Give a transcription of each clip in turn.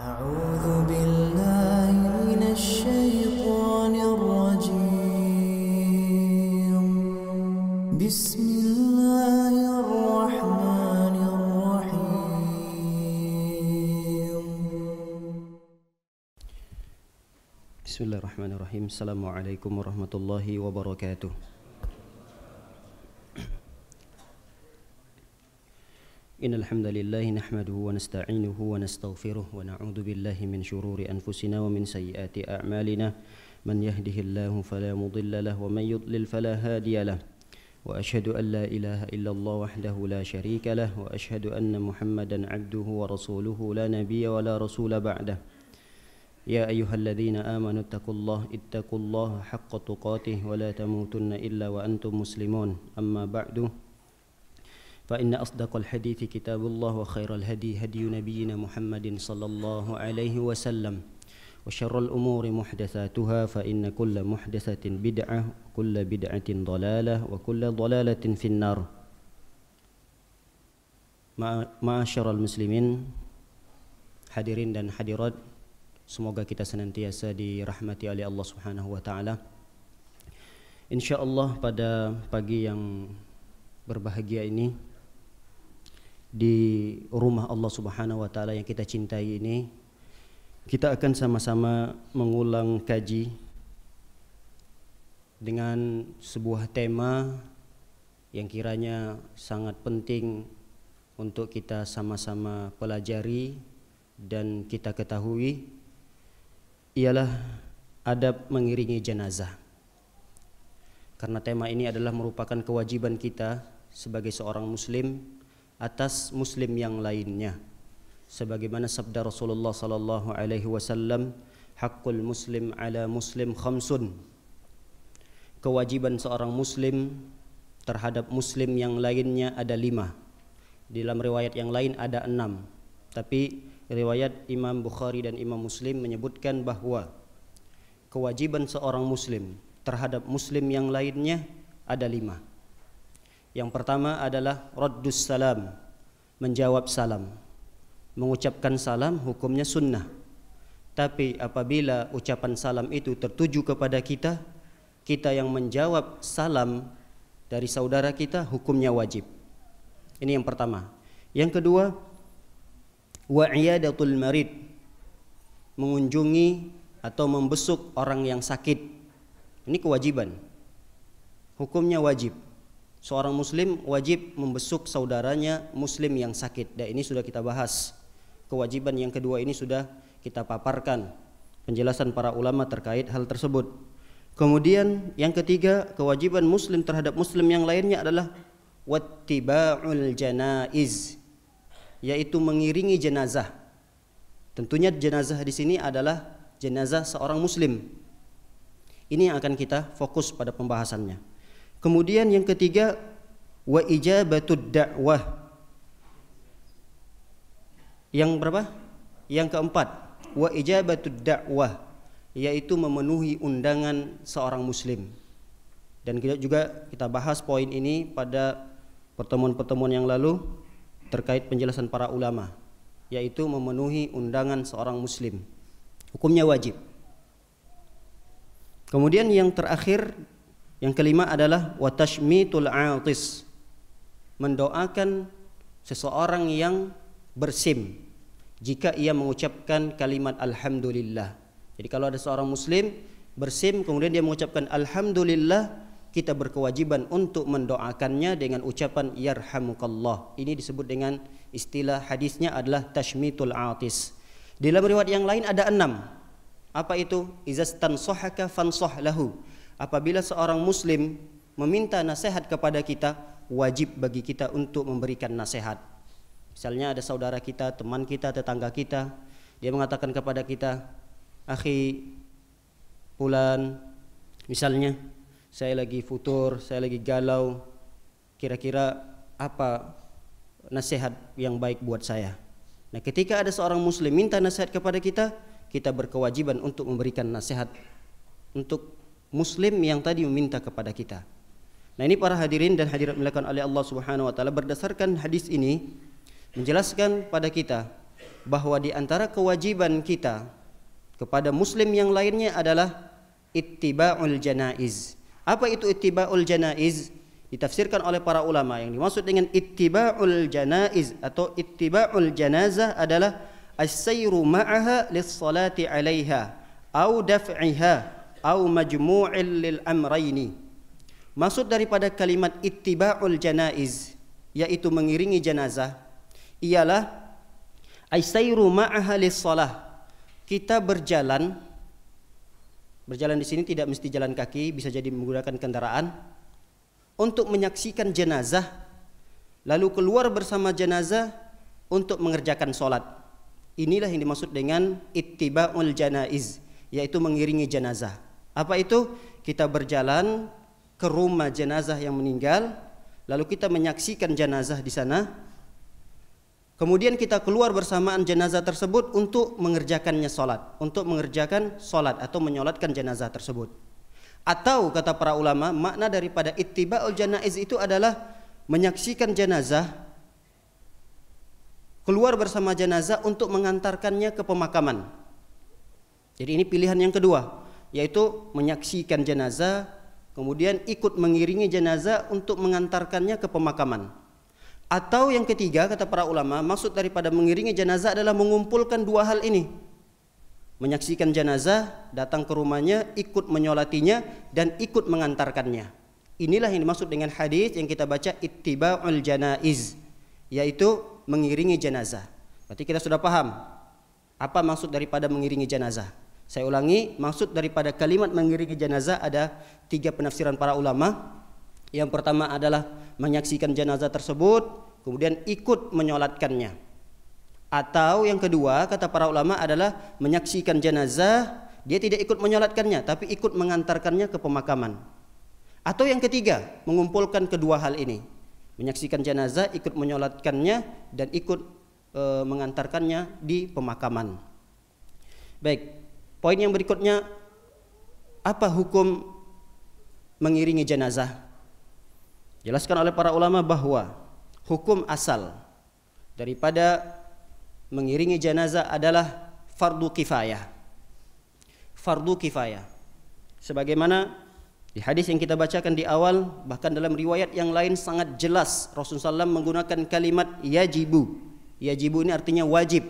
أعوذ بالله من الشيطان الرجيم بسم الله الرحمن الرحيم بسم الله الرحمن الرحيم. السلام عليكم ورحمة الله وبركاته. إن الحمد لله نحمده ونستعينه ونستغفره ونعوذ بالله من شرور أنفسنا ومن سيئات أعمالنا من يهده الله فلا مضل له ومن يضلل فلا هادي له وأشهد أن لا إله إلا الله وحده لا شريك له وأشهد أن محمدا عبده ورسوله لا نبي ولا رسول بعده. يا أيها الذين آمنوا اتقوا الله حق تقاته ولا تموتن إلا وأنتم مسلمون. أما بعد فإن أصدق الحديث كتاب الله وخير الهدي هدي نبينا محمد صلى الله عليه وسلم وشر الأمور محدثاتها فإن كل محدثة بدعة وكل بدعة ضلالة وكل ضلالة في النار. Ma'asyiral muslimin, hadirin dan hadirat, semoga kita senantiasa dirahmati oleh Allah Subhanahu wa taala. Insyaallah pada pagi yang berbahagia ini di rumah Allah Subhanahu wa taala yang kita cintai ini, kita akan sama-sama mengulang kaji dengan sebuah tema yang kiranya sangat penting untuk kita sama-sama pelajari dan kita ketahui, ialah adab mengiringi jenazah. Karena tema ini adalah merupakan kewajiban kita sebagai seorang muslim atas muslim yang lainnya, sebagaimana sabda Rasulullah sallallahu alaihi wasallam, haqqul muslim ala muslim khamsun. Kewajiban seorang muslim terhadap muslim yang lainnya ada 5. Di dalam riwayat yang lain ada 6. Tapi riwayat Imam Bukhari dan Imam Muslim menyebutkan bahwa kewajiban seorang muslim terhadap muslim yang lainnya ada 5. Yang pertama adalah raddus salam, menjawab salam. Mengucapkan salam hukumnya sunnah. Tapi apabila ucapan salam itu tertuju kepada kita, kita yang menjawab salam dari saudara kita hukumnya wajib. Ini yang pertama. Yang kedua, wa iyadatul marid, mengunjungi atau membesuk orang yang sakit. Ini kewajiban. Hukumnya wajib. Seorang muslim wajib membesuk saudaranya muslim yang sakit. Dan ini sudah kita bahas. Kewajiban yang kedua ini sudah kita paparkan penjelasan para ulama terkait hal tersebut. Kemudian yang ketiga, kewajiban muslim terhadap muslim yang lainnya adalah wattiba'ul janaiz, yaitu mengiringi jenazah. Tentunya jenazah di sini adalah jenazah seorang muslim. Ini yang akan kita fokus pada pembahasannya. Kemudian yang ketiga, wa ijabatud da'wah. Yang berapa? Yang keempat, wa ijabatud da'wah, yaitu memenuhi undangan seorang muslim. Dan kita bahas poin ini pada pertemuan-pertemuan yang lalu terkait penjelasan para ulama, yaitu memenuhi undangan seorang muslim. Hukumnya wajib. Kemudian yang terakhir, yang kelima adalah watashmitul aatis, mendoakan seseorang yang bersim jika ia mengucapkan kalimat alhamdulillah. Jadi kalau ada seorang muslim bersim kemudian dia mengucapkan alhamdulillah, kita berkewajiban untuk mendoakannya dengan ucapan yarhamukallah. Ini disebut dengan istilah hadisnya adalah tashmitul aatis. Di dalam riwayat yang lain ada 6. Apa itu? Izastansahaka fansah lahu. Apabila seorang muslim meminta nasihat kepada kita, wajib bagi kita untuk memberikan nasihat. Misalnya ada saudara kita, teman kita, tetangga kita, dia mengatakan kepada kita, akhi fulan, misalnya, saya lagi futur, saya lagi galau, kira-kira apa nasihat yang baik buat saya? Nah, ketika ada seorang muslim minta nasihat kepada kita, kita berkewajiban untuk memberikan nasihat untuk muslim yang tadi meminta kepada kita. Nah, ini para hadirin dan hadirat dimuliakan oleh Allah Subhanahu wa taala, berdasarkan hadis ini menjelaskan pada kita bahwa di antara kewajiban kita kepada muslim yang lainnya adalah ittiba'ul janaiz. Apa itu ittiba'ul janaiz? Ditafsirkan oleh para ulama, yang dimaksud dengan ittiba'ul janaiz atau ittiba'ul janazah adalah as-sayru ma'aha lis-salati 'alaiha au daf'iha au majmu'il lil amrayni. Maksud daripada kalimat ittiba'ul janaiz, yaitu mengiringi jenazah, ialah as-sayru ma'aha lis-salah. Kita berjalan di sini tidak mesti jalan kaki, bisa jadi menggunakan kendaraan untuk menyaksikan jenazah, lalu keluar bersama jenazah untuk mengerjakan sholat. Inilah yang dimaksud dengan ittiba'ul janaiz, yaitu mengiringi jenazah. Apa itu? Kita berjalan ke rumah jenazah yang meninggal, lalu kita menyaksikan jenazah di sana, kemudian kita keluar bersamaan jenazah tersebut untuk mengerjakannya sholat, untuk mengerjakan sholat atau menyolatkan jenazah tersebut. Atau kata para ulama, makna daripada ittiba'ul janaiz itu adalah menyaksikan jenazah, keluar bersama jenazah untuk mengantarkannya ke pemakaman. Jadi ini pilihan yang kedua, yaitu menyaksikan jenazah, kemudian ikut mengiringi jenazah untuk mengantarkannya ke pemakaman. Atau yang ketiga, kata para ulama, maksud daripada mengiringi jenazah adalah mengumpulkan dua hal ini. Menyaksikan jenazah, datang ke rumahnya, ikut menyolatinya, dan ikut mengantarkannya. Inilah yang dimaksud dengan hadis yang kita baca ittiba'ul janaiz, yaitu mengiringi jenazah. Berarti kita sudah paham apa maksud daripada mengiringi jenazah. Saya ulangi, maksud daripada kalimat mengiringi jenazah ada 3 penafsiran para ulama. Yang pertama adalah menyaksikan jenazah tersebut, kemudian ikut menyolatkannya. Atau yang kedua, kata para ulama, adalah menyaksikan jenazah, dia tidak ikut menyolatkannya, tapi ikut mengantarkannya ke pemakaman. Atau yang ketiga, mengumpulkan kedua hal ini, menyaksikan jenazah, ikut menyolatkannya, dan ikut mengantarkannya di pemakaman. Baik, poin yang berikutnya, apa hukum mengiringi jenazah? Jelaskan oleh para ulama bahwa hukum asal daripada mengiringi jenazah adalah fardu kifayah. Fardu kifayah. Sebagaimana di hadis yang kita bacakan di awal, bahkan dalam riwayat yang lain sangat jelas Rasulullah SAW menggunakan kalimat yajibu. Yajibu ini artinya wajib.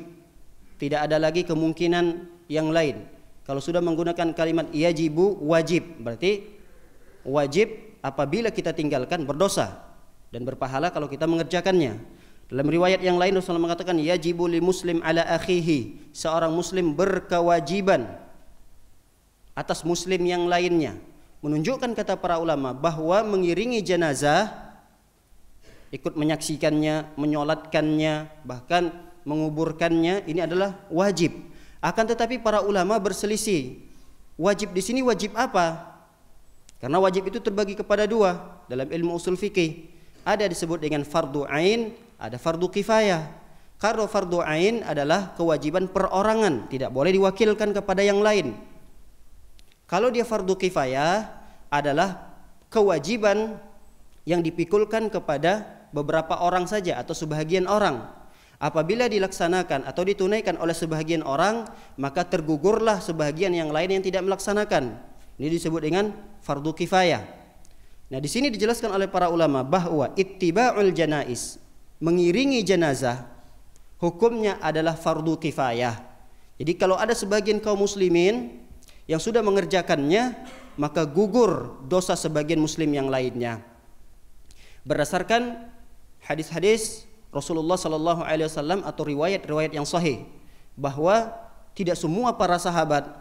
Tidak ada lagi kemungkinan yang lain. Kalau sudah menggunakan kalimat yajibu, wajib, berarti wajib apabila kita tinggalkan berdosa dan berpahala kalau kita mengerjakannya. Dalam riwayat yang lain Rasulullah mengatakan yajibu li muslim ala akhihi, seorang muslim berkewajiban atas muslim yang lainnya. Menunjukkan kata para ulama bahwa mengiringi jenazah, ikut menyaksikannya, menyolatkannya, bahkan menguburkannya, ini adalah wajib. Akan tetapi para ulama berselisih. Wajib di sini wajib apa? Karena wajib itu terbagi kepada dua dalam ilmu usul fikih. Ada disebut dengan fardu ain, ada fardu kifayah. Karena fardu ain adalah kewajiban perorangan, tidak boleh diwakilkan kepada yang lain. Kalau dia fardu kifayah adalah kewajiban yang dipikulkan kepada beberapa orang saja atau sebahagian orang. Apabila dilaksanakan atau ditunaikan oleh sebahagian orang, maka tergugurlah sebahagian yang lain yang tidak melaksanakan. Ini disebut dengan fardu kifayah. Nah, di sini dijelaskan oleh para ulama bahwa ittiba'ul janaiz, mengiringi jenazah, hukumnya adalah fardu kifayah. Jadi kalau ada sebagian kaum muslimin yang sudah mengerjakannya, maka gugur dosa sebagian muslim yang lainnya. Berdasarkan hadis-hadis Rasulullah sallallahu alaihi wasallam atau riwayat-riwayat yang sahih, bahwa tidak semua para sahabat,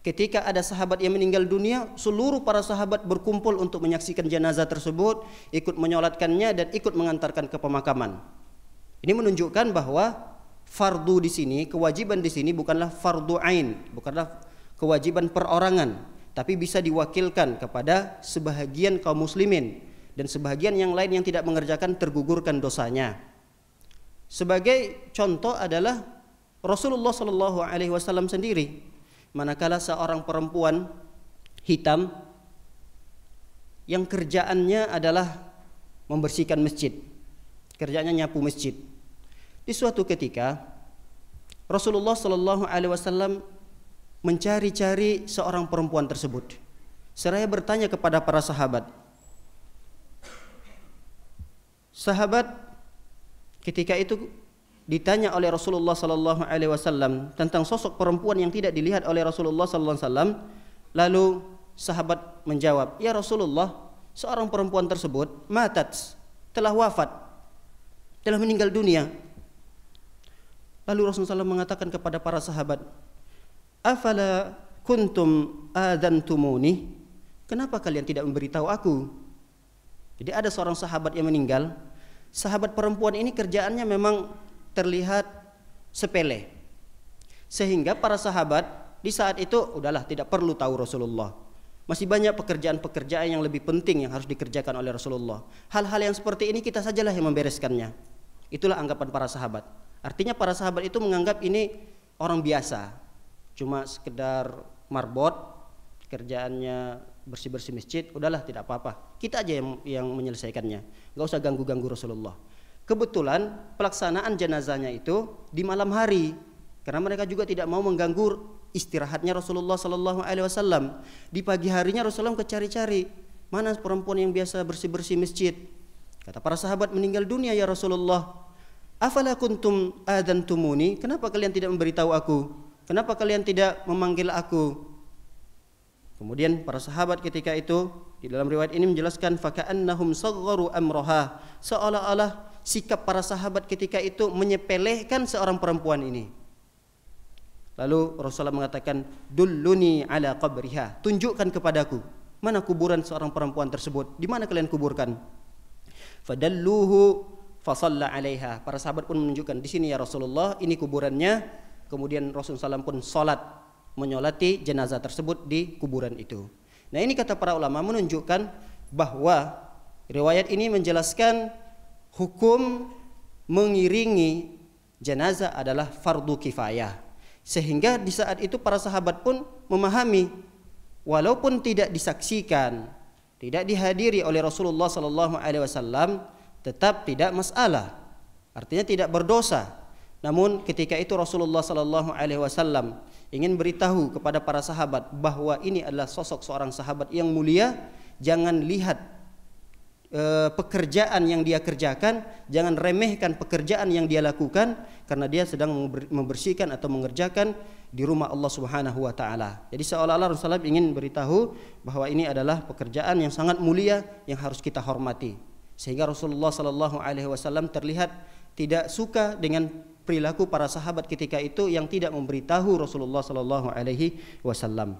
ketika ada sahabat yang meninggal dunia, seluruh para sahabat berkumpul untuk menyaksikan jenazah tersebut, ikut menyolatkannya dan ikut mengantarkan ke pemakaman. Ini menunjukkan bahwa fardu di sini, kewajiban di sini bukanlah fardu ain, bukanlah kewajiban perorangan, tapi bisa diwakilkan kepada sebahagian kaum muslimin dan sebahagian yang lain yang tidak mengerjakan tergugurkan dosanya. Sebagai contoh adalah Rasulullah sallallahu alaihi wasallam sendiri, manakala seorang perempuan hitam yang kerjaannya adalah membersihkan masjid, kerjaannya nyapu masjid. Di suatu ketika Rasulullah Shallallahu Alaihi Wasallam mencari-cari seorang perempuan tersebut. Seraya bertanya kepada para sahabat. Sahabat ketika itu ditanya oleh Rasulullah Shallallahu Alaihi Wasallam tentang sosok perempuan yang tidak dilihat oleh Rasulullah Sallallahu Alaihi Wasallam. Lalu sahabat menjawab, ya Rasulullah, seorang perempuan tersebut matat, telah wafat, telah meninggal dunia. Lalu Rasulullah SAW mengatakan kepada para sahabat, afala kuntum adantumuni, kenapa kalian tidak memberitahu aku? Jadi ada seorang sahabat yang meninggal. Sahabat perempuan ini kerjaannya memang terlihat sepele, sehingga para sahabat di saat itu udahlah tidak perlu tahu Rasulullah. Masih banyak pekerjaan-pekerjaan yang lebih penting yang harus dikerjakan oleh Rasulullah. Hal-hal yang seperti ini kita sajalah yang membereskannya. Itulah anggapan para sahabat. Artinya para sahabat itu menganggap ini orang biasa, cuma sekedar marbot, kerjaannya bersih-bersih masjid, udahlah tidak apa-apa. Kita aja yang menyelesaikannya. Gak usah ganggu-ganggu Rasulullah. Kebetulan pelaksanaan jenazahnya itu di malam hari, karena mereka juga tidak mau mengganggu istirahatnya Rasulullah Sallallahu Alaihi Wasallam. Di pagi harinya Rasulullah cari-cari mana perempuan yang biasa bersih-bersih masjid. Kata para sahabat, meninggal dunia ya Rasulullah. Afala kuntum adantumuni, kenapa kalian tidak memberitahu aku? Kenapa kalian tidak memanggil aku? Kemudian para sahabat ketika itu di dalam riwayat ini menjelaskan faka'annahum sagharu amroha, seolah-olah sikap para sahabat ketika itu menyepelekan seorang perempuan ini. Lalu Rasulullah mengatakan, dulluni ala qabriha, tunjukkan kepadaku mana kuburan seorang perempuan tersebut, di mana kalian kuburkan. Fadalluhu fasalla alaiha, para sahabat pun menunjukkan, di sini ya Rasulullah, ini kuburannya. Kemudian Rasulullah SAW pun salat, menyolati jenazah tersebut di kuburan itu. Nah, ini kata para ulama menunjukkan bahwa riwayat ini menjelaskan hukum mengiringi jenazah adalah fardu kifayah. Sehingga di saat itu para sahabat pun memahami, walaupun tidak disaksikan, tidak dihadiri oleh Rasulullah Sallallahu Alaihi Wasallam, tetap tidak masalah. Artinya tidak berdosa. Namun ketika itu Rasulullah Sallallahu Alaihi Wasallam ingin beritahu kepada para sahabat bahwa ini adalah sosok seorang sahabat yang mulia. Jangan lihat pekerjaan yang dia kerjakan, jangan remehkan pekerjaan yang dia lakukan, karena dia sedang membersihkan atau mengerjakan di rumah Allah Subhanahu wa taala. Jadi seolah-olah Rasulullah ingin beritahu bahwa ini adalah pekerjaan yang sangat mulia yang harus kita hormati. Sehingga Rasulullah sallallahu alaihi wasallam terlihat tidak suka dengan perilaku para sahabat ketika itu yang tidak memberitahu Rasulullah sallallahu alaihi wasallam.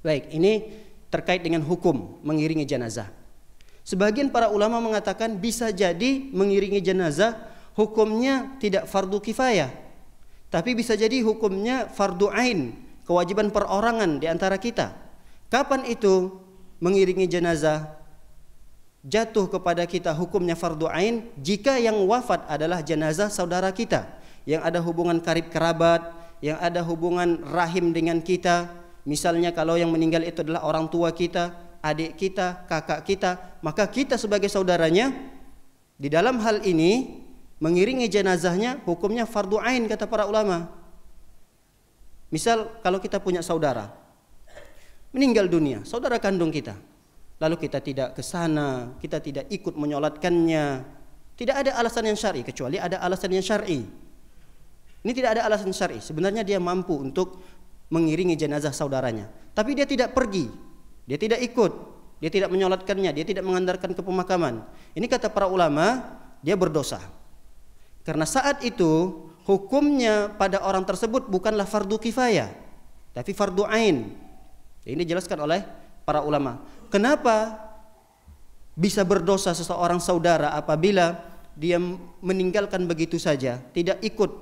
Baik, ini terkait dengan hukum mengiringi jenazah. Sebagian para ulama mengatakan bisa jadi mengiringi jenazah hukumnya tidak fardu kifayah, tapi bisa jadi hukumnya fardu ain, kewajiban perorangan di antara kita. Kapan itu mengiringi jenazah jatuh kepada kita hukumnya fardu ain? Jika yang wafat adalah jenazah saudara kita, yang ada hubungan karib kerabat, yang ada hubungan rahim dengan kita. Misalnya kalau yang meninggal itu adalah orang tua kita, adik kita, kakak kita, maka kita sebagai saudaranya di dalam hal ini mengiringi jenazahnya hukumnya fardu ain kata para ulama. Misal kalau kita punya saudara meninggal dunia, saudara kandung kita, lalu kita tidak ke sana, kita tidak ikut menyolatkannya, tidak ada alasan yang syar'i, kecuali ada alasan yang syar'i. Ini tidak ada alasan syar'i, sebenarnya dia mampu untuk mengiringi jenazah saudaranya, tapi dia tidak pergi, dia tidak ikut, dia tidak menyolatkannya, dia tidak mengantarkan ke pemakaman. Ini kata para ulama, dia berdosa. Karena saat itu hukumnya pada orang tersebut bukanlah fardu kifayah, tapi fardu ain. Ini dijelaskan oleh para ulama. Kenapa bisa berdosa seseorang saudara apabila dia meninggalkan begitu saja, tidak ikut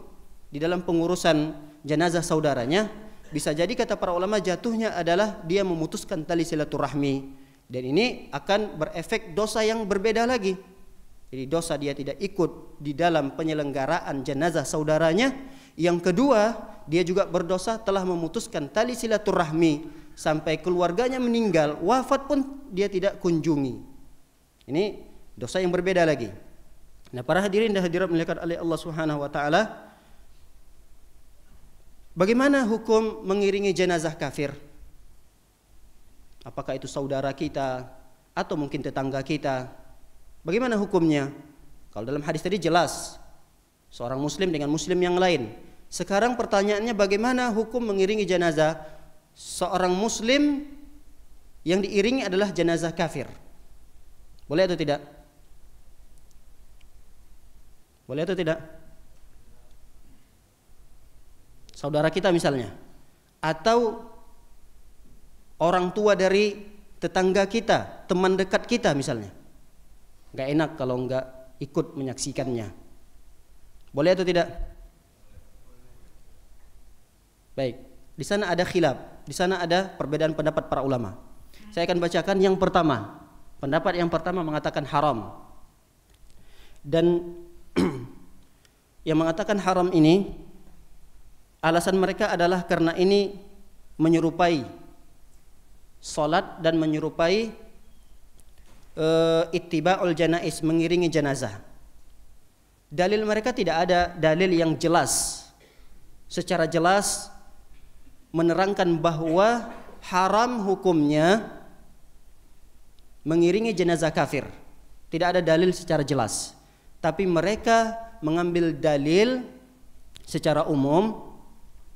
di dalam pengurusan jenazah saudaranya? Bisa jadi kata para ulama jatuhnya adalah dia memutuskan tali silaturahmi, dan ini akan berefek dosa yang berbeda lagi. Jadi dosa dia tidak ikut di dalam penyelenggaraan jenazah saudaranya. Yang kedua, dia juga berdosa telah memutuskan tali silaturahmi sampai keluarganya meninggal, wafat pun dia tidak kunjungi. Ini dosa yang berbeda lagi. Nah, para hadirin dan hadirat dimuliakan oleh Allah Subhanahu wa taala, Bagaimana hukum mengiringi jenazah kafir? Apakah itu saudara kita atau mungkin tetangga kita? Bagaimana hukumnya? Kalau dalam hadis tadi jelas, seorang muslim dengan muslim yang lain. Sekarang pertanyaannya, bagaimana hukum mengiringi jenazah seorang muslim yang diiringi adalah jenazah kafir? Boleh atau tidak? Boleh atau tidak? Saudara kita misalnya, atau orang tua dari tetangga kita, teman dekat kita misalnya. Gak enak kalau enggak ikut menyaksikannya. Boleh atau tidak? Baik, di sana ada khilaf, di sana ada perbedaan pendapat para ulama. Saya akan bacakan yang pertama. Pendapat yang pertama mengatakan haram. Dan yang mengatakan haram ini, alasan mereka adalah karena ini menyerupai salat dan menyerupai ittiba'ul janaiz, mengiringi jenazah. Dalil mereka tidak ada dalil yang jelas, secara jelas menerangkan bahwa haram hukumnya mengiringi jenazah kafir. Tidak ada dalil secara jelas. Tapi mereka mengambil dalil secara umum.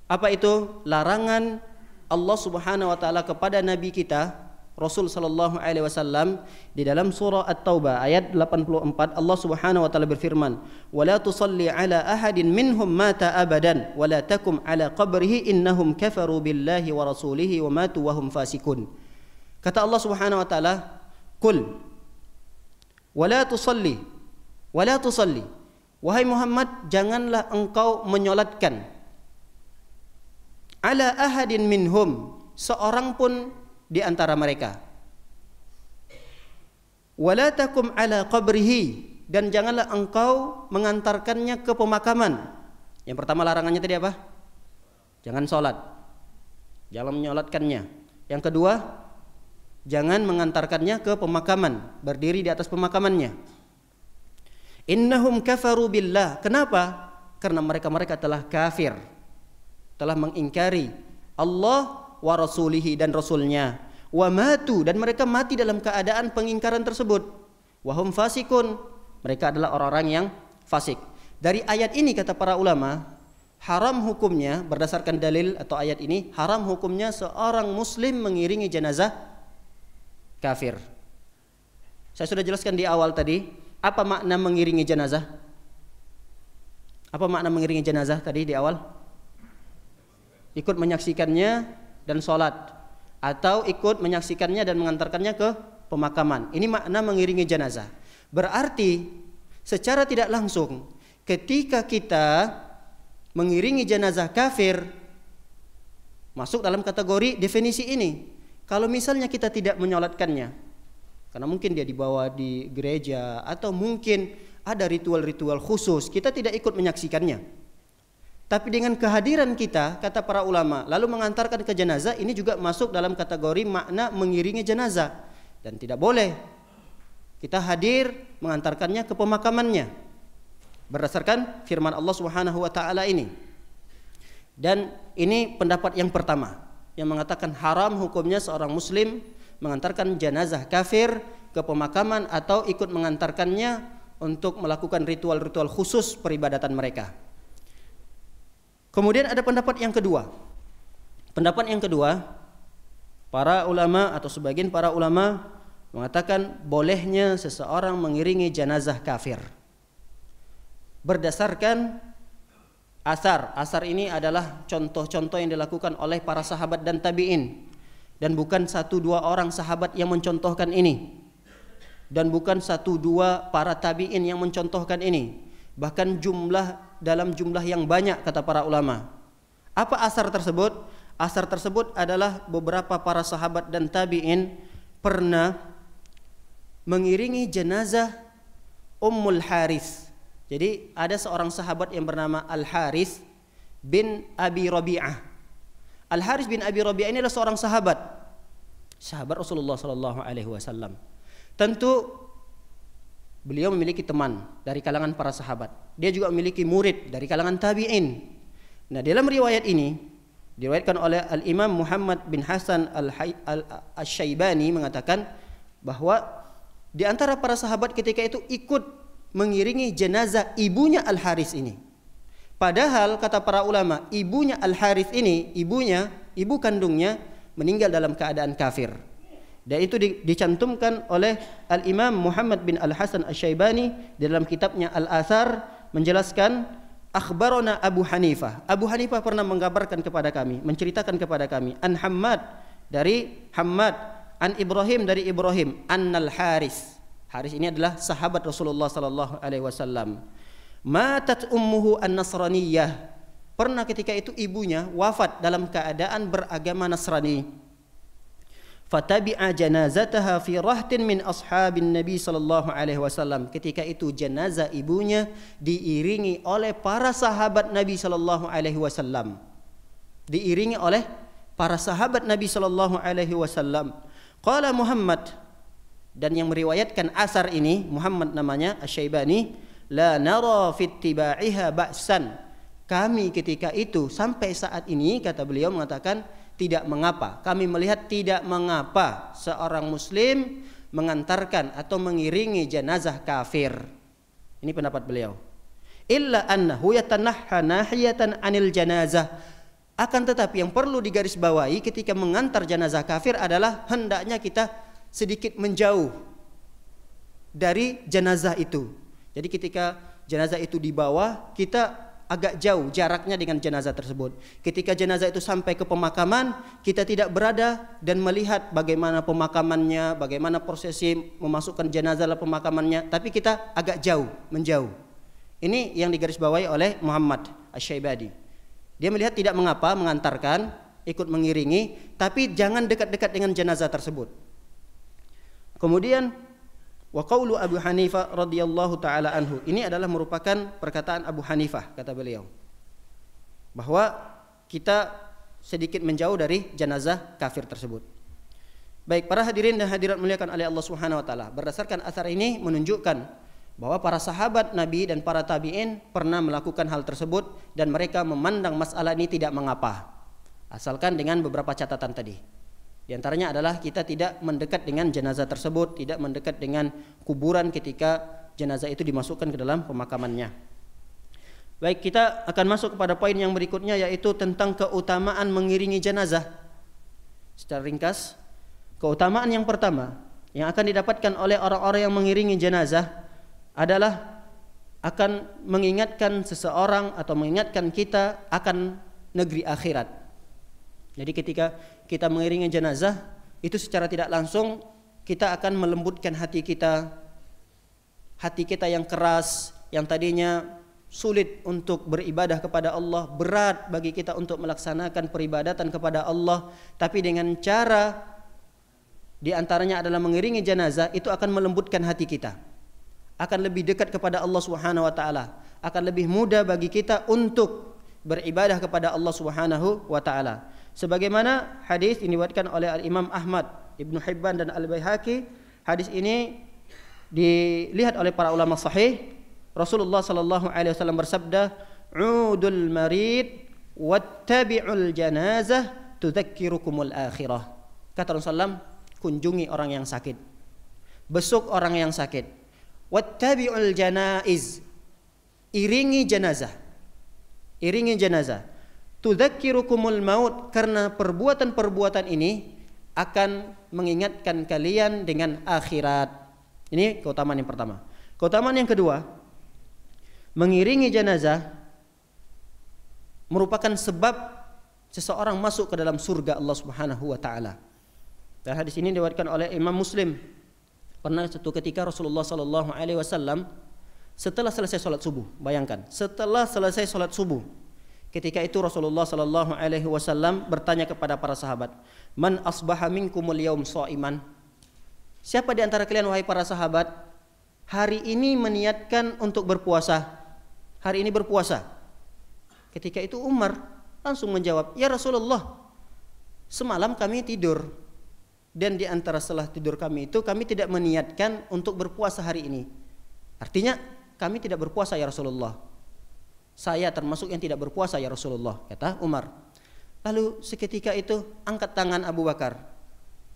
Apa itu? Larangan Allah Subhanahu wa taala kepada nabi kita Rasul sallallahu alaihi wasallam di dalam surah At-Taubah ayat 84. Allah Subhanahu wa taala berfirman, "Wa la tusalli ala ahadin minhum mata abadan wa la takum ala qabrihi innahum kafaru billahi wa rasulihi wa matu wa hum fasikun." Kata Allah Subhanahu wa taala, "Qul wa la tusalli wa la tusalli." Wahai Muhammad, janganlah engkau menyolatkan ala ahadin minhum, seorang pun di antara mereka. Wala takum ala qabrihi, dan janganlah engkau mengantarkannya ke pemakaman. Yang pertama larangannya tadi apa? Jangan sholat, jangan menyolatkannya. Yang kedua, jangan mengantarkannya ke pemakaman, berdiri di atas pemakamannya. Innahum kafaru billah. Kenapa? Karena mereka telah kafir, telah mengingkari Allah wa rasulihi dan rasulnya, wa matu, dan mereka mati dalam keadaan pengingkaran tersebut, wa hum fasikun, mereka adalah orang-orang yang fasik. Dari ayat ini kata para ulama, haram hukumnya berdasarkan dalil atau ayat ini, haram hukumnya seorang muslim mengiringi jenazah kafir. Saya sudah jelaskan di awal tadi, apa makna mengiringi jenazah? Apa makna mengiringi jenazah tadi di awal? Ikut menyaksikannya dan sholat, atau ikut menyaksikannya dan mengantarkannya ke pemakaman. Ini makna mengiringi jenazah. Berarti secara tidak langsung ketika kita mengiringi jenazah kafir masuk dalam kategori definisi ini. Kalau misalnya kita tidak menyolatkannya, karena mungkin dia dibawa di gereja atau mungkin ada ritual-ritual khusus, kita tidak ikut menyaksikannya. Tapi dengan kehadiran kita, kata para ulama, lalu mengantarkan ke jenazah, ini juga masuk dalam kategori makna mengiringi jenazah. Dan tidak boleh kita hadir mengantarkannya ke pemakamannya, berdasarkan firman Allah Subhanahu wa taala ini. Dan ini pendapat yang pertama yang mengatakan haram hukumnya seorang muslim mengantarkan jenazah kafir ke pemakaman atau ikut mengantarkannya untuk melakukan ritual-ritual khusus peribadatan mereka. Kemudian ada pendapat yang kedua. Pendapat yang kedua, para ulama atau sebagian para ulama mengatakan bolehnya seseorang mengiringi jenazah kafir berdasarkan asar. Asar ini adalah contoh-contoh yang dilakukan oleh para sahabat dan tabi'in, dan bukan satu dua orang sahabat yang mencontohkan ini, dan bukan satu dua para tabi'in yang mencontohkan ini, bahkan dalam jumlah yang banyak kata para ulama. Apa asar tersebut? Asar tersebut adalah beberapa para sahabat dan tabi'in pernah mengiringi jenazah Ummul Harith. Jadi ada seorang sahabat yang bernama Al-Harith bin Abi Rabi'ah. Al-Harith bin Abi Rabi'ah ini adalah seorang sahabat Rasulullah sallallahu alaihi wasallam. Tentu beliau memiliki teman dari kalangan para sahabat. Dia juga memiliki murid dari kalangan tabi'in. Nah, dalam riwayat ini diriwayatkan oleh Al-Imam Muhammad bin Hasan Al-Syaibani mengatakan bahwa di antara para sahabat ketika itu ikut mengiringi jenazah ibunya Al-Haris ini. Padahal kata para ulama, ibunya Al-Haris ini, ibu kandungnya meninggal dalam keadaan kafir. Dan itu dicantumkan oleh Al-Imam Muhammad bin Al-Hasan Al-Syaibani dalam kitabnya Al-Athar menjelaskan, akhbarona Abu Hanifah. Abu Hanifah pernah mengabarkan kepada kami, menceritakan kepada kami, an Hammad dari Hammad, an Ibrahim dari Ibrahim, annal Haris. Haris ini adalah sahabat Rasulullah sallallahu alaihi wasallam. Matat ummuhu an-Nasraniyah. Pernah ketika itu ibunya wafat dalam keadaan beragama Nasrani. Fatabi'a janazataha fi rahtin min ashabin Nabi sallallahu alaihi wasallam. Ketika itu jenazah ibunya diiringi oleh para sahabat Nabi sallallahu alaihi wasallam. Diiringi oleh para sahabat Nabi sallallahu alaihi wasallam. Qala Muhammad, dan yang meriwayatkan asar ini Muhammad namanya Asy-Syaibani, la nara fi ittiba'iha ba'san. Kami ketika itu sampai saat ini, kata beliau mengatakan, tidak mengapa, kami melihat tidak mengapa seorang muslim mengantarkan atau mengiringi jenazah kafir. Ini pendapat beliau. Illa annahu yatanahha nahiyatan anil janazah. Akan tetapi yang perlu digarisbawahi ketika mengantar jenazah kafir adalah hendaknya kita sedikit menjauh dari jenazah itu. Jadi ketika jenazah itu dibawa, kita agak jauh jaraknya dengan jenazah tersebut. Ketika jenazah itu sampai ke pemakaman, kita tidak berada dan melihat bagaimana pemakamannya, bagaimana prosesi memasukkan jenazah dalam pemakamannya, tapi kita agak jauh, menjauh. Ini yang digarisbawahi oleh Muhammad Asy-Syaibani. Dia melihat tidak mengapa mengantarkan, ikut mengiringi, tapi jangan dekat-dekat dengan jenazah tersebut. Kemudian wa qaulu Abu Hanifah radhiyallahu taala anhu. Ini adalah merupakan perkataan Abu Hanifah, kata beliau, bahwa kita sedikit menjauh dari jenazah kafir tersebut. Baik, para hadirin dan hadirat muliakan oleh Allah Subhanahu wa taala, berdasarkan asar ini menunjukkan bahwa para sahabat Nabi dan para tabi'in pernah melakukan hal tersebut dan mereka memandang masalah ini tidak mengapa, asalkan dengan beberapa catatan tadi. Di antaranya adalah kita tidak mendekat dengan jenazah tersebut, tidak mendekat dengan kuburan ketika jenazah itu dimasukkan ke dalam pemakamannya. Baik, kita akan masuk kepada poin yang berikutnya, yaitu tentang keutamaan mengiringi jenazah. Secara ringkas, keutamaan yang pertama yang akan didapatkan oleh orang-orang yang mengiringi jenazah adalah akan mengingatkan seseorang atau mengingatkan kita akan negeri akhirat. Jadi ketika kita mengiringi jenazah, itu secara tidak langsung kita akan melembutkan hati kita yang keras, yang tadinya sulit untuk beribadah kepada Allah, berat bagi kita untuk melaksanakan peribadatan kepada Allah, tapi dengan cara di antaranya adalah mengiringi jenazah, itu akan melembutkan hati kita, akan lebih dekat kepada Allah Subhanahu wa taala, akan lebih mudah bagi kita untuk beribadah kepada Allah Subhanahu wa taala. Sebagaimana hadis ini diriwayatkan oleh Al-Imam Ahmad, Ibnu Hibban dan Al-Baihaqi. Hadis ini dilihat oleh para ulama sahih. Rasulullah sallallahu alaihi wasallam bersabda, "Udul marid wattabi'ul janazah tudzakkirukumul akhirah." Kata Rasulullah, kunjungi orang yang sakit, besuk orang yang sakit. Wattabi'ul janaiz, iringi jenazah. Iringi jenazah. Tudzakkirukumul maut, karena perbuatan-perbuatan ini akan mengingatkan kalian dengan akhirat. Ini keutamaan yang pertama. Keutamaan yang kedua, mengiringi jenazah merupakan sebab seseorang masuk ke dalam surga Allah Subhanahu wa taala. Dan hadis ini diriwayatkan oleh Imam Muslim. Pernah suatu ketika Rasulullah sallallahu alaihi wasallam setelah selesai salat subuh, bayangkan, setelah selesai salat subuh, ketika itu Rasulullah sallallahu alaihi wasallam bertanya kepada para sahabat, "Man asbaha minkumul yaum shaiman?" Siapa di antara kalian wahai para sahabat hari ini meniatkan untuk berpuasa? Hari ini berpuasa. Ketika itu Umar langsung menjawab, "Ya Rasulullah, semalam kami tidur dan di antara setelah tidur kami itu kami tidak meniatkan untuk berpuasa hari ini." Artinya kami tidak berpuasa ya Rasulullah. Saya termasuk yang tidak berpuasa ya Rasulullah, kata Umar. Lalu seketika itu angkat tangan Abu Bakar.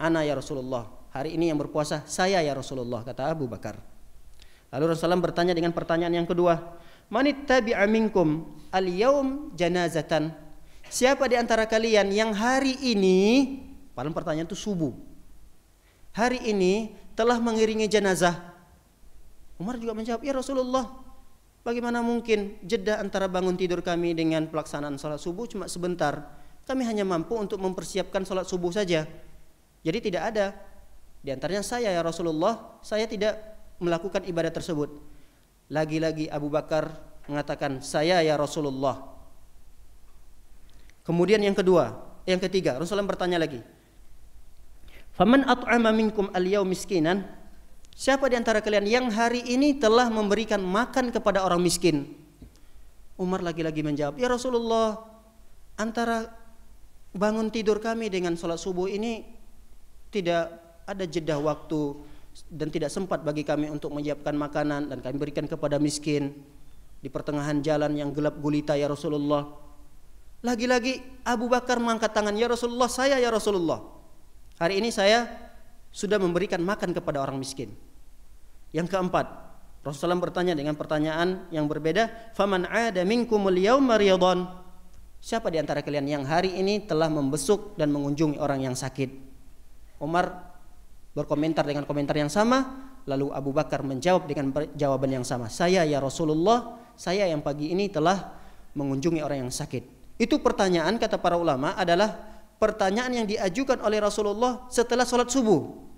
Ana ya Rasulullah, hari ini yang berpuasa saya ya Rasulullah, kata Abu Bakar. Lalu Rasulullah bertanya dengan pertanyaan yang kedua, manittabi'a minkum al-yaum janazatan. Siapa di antara kalian yang hari ini, padahal pertanyaan itu subuh, hari ini telah mengiringi jenazah? Umar juga menjawab, ya Rasulullah, bagaimana mungkin jeda antara bangun tidur kami dengan pelaksanaan salat subuh cuma sebentar. Kami hanya mampu untuk mempersiapkan salat subuh saja. Jadi tidak ada di antaranya saya ya Rasulullah, saya tidak melakukan ibadah tersebut. Lagi-lagi Abu Bakar mengatakan saya ya Rasulullah. Kemudian yang ketiga Rasulullah bertanya lagi, faman at'ama minkum al-yaum miskinan. Siapa di antara kalian yang hari ini telah memberikan makan kepada orang miskin? Umar lagi-lagi menjawab, ya Rasulullah, antara bangun tidur kami dengan salat subuh ini tidak ada jeda waktu dan tidak sempat bagi kami untuk menyiapkan makanan dan kami berikan kepada miskin di pertengahan jalan yang gelap gulita ya Rasulullah. Lagi-lagi Abu Bakar mengangkat tangan, ya Rasulullah, saya ya Rasulullah, hari ini saya sudah memberikan makan kepada orang miskin. Yang keempat, Rasulullah bertanya dengan pertanyaan yang berbeda, faman 'ada minkumul yauma riyadhan. Siapa di antara kalian yang hari ini telah membesuk dan mengunjungi orang yang sakit? Umar berkomentar dengan komentar yang sama, lalu Abu Bakar menjawab dengan jawaban yang sama, saya ya Rasulullah, saya yang pagi ini telah mengunjungi orang yang sakit. Itu pertanyaan, kata para ulama, adalah pertanyaan yang diajukan oleh Rasulullah setelah sholat subuh.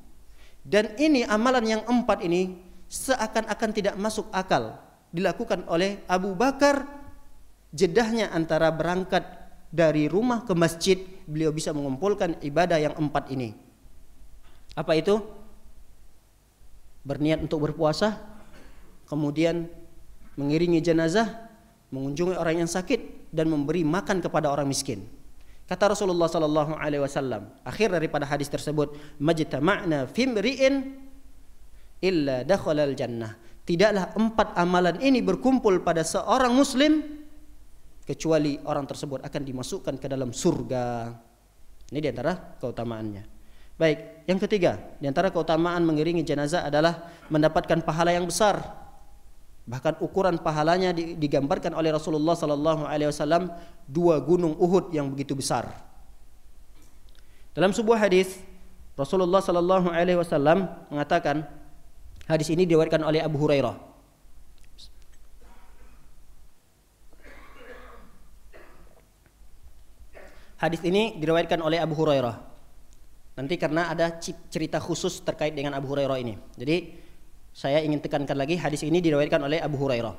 Dan ini amalan yang empat ini seakan-akan tidak masuk akal dilakukan oleh Abu Bakar. Jedahnya antara berangkat dari rumah ke masjid, beliau bisa mengumpulkan ibadah yang empat ini. Apa itu? Berniat untuk berpuasa, kemudian mengiringi jenazah, mengunjungi orang yang sakit, dan memberi makan kepada orang miskin. Kata Rasulullah sallallahu alaihi wasallam, akhir daripada hadis tersebut, majtama'na fimri'in illa dakhalal jannah. Tidaklah empat amalan ini berkumpul pada seorang muslim kecuali orang tersebut akan dimasukkan ke dalam surga. Ini di antara keutamaannya. Baik, yang ketiga, di antara keutamaan mengiringi jenazah adalah mendapatkan pahala yang besar. Bahkan ukuran pahalanya digambarkan oleh Rasulullah sallallahu alaihi wasallam 2 gunung Uhud yang begitu besar. Dalam sebuah hadis, Rasulullah sallallahu alaihi wasallam mengatakan, hadis ini diriwayatkan oleh Abu Hurairah. Hadis ini diriwayatkan oleh Abu Hurairah. Nanti karena ada cerita khusus terkait dengan Abu Hurairah ini. Jadi saya ingin tekankan lagi, hadis ini diriwayatkan oleh Abu Hurairah.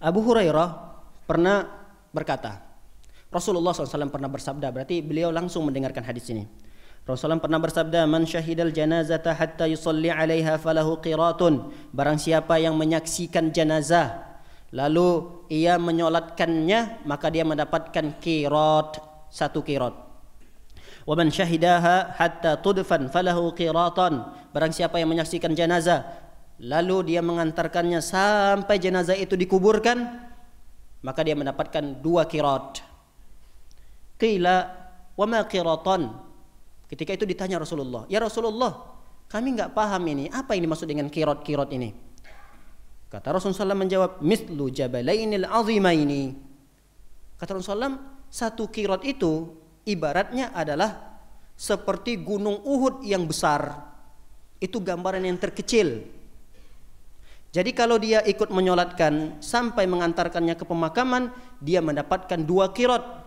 Abu Hurairah pernah berkata, Rasulullah SAW pernah bersabda, berarti beliau langsung mendengarkan hadis ini. Rasulullah pernah bersabda, man syahidal janazata hatta yusalli alaiha falahu qiratun. Barang siapa yang menyaksikan jenazah lalu ia menyolatkannya, maka dia mendapatkan qirat, 1 qirat. Wa man syahidaha hatta tudfan falahu qiratan. Barang siapa yang menyaksikan jenazah lalu dia mengantarkannya sampai jenazah itu dikuburkan, maka dia mendapatkan 2 qirat. Qila wa ma qiratan. Ketika itu ditanya Rasulullah, ya Rasulullah, kami enggak paham ini, apa yang dimaksud dengan qirat-qirat ini? Kata Rasulullah SAW menjawab, mislu jabalainil azimaini. Kata Rasulullah SAW, 1 qirat itu ibaratnya adalah seperti gunung Uhud yang besar. Itu gambaran yang terkecil. Jadi kalau dia ikut menyolatkan sampai mengantarkannya ke pemakaman, dia mendapatkan 2 qirat.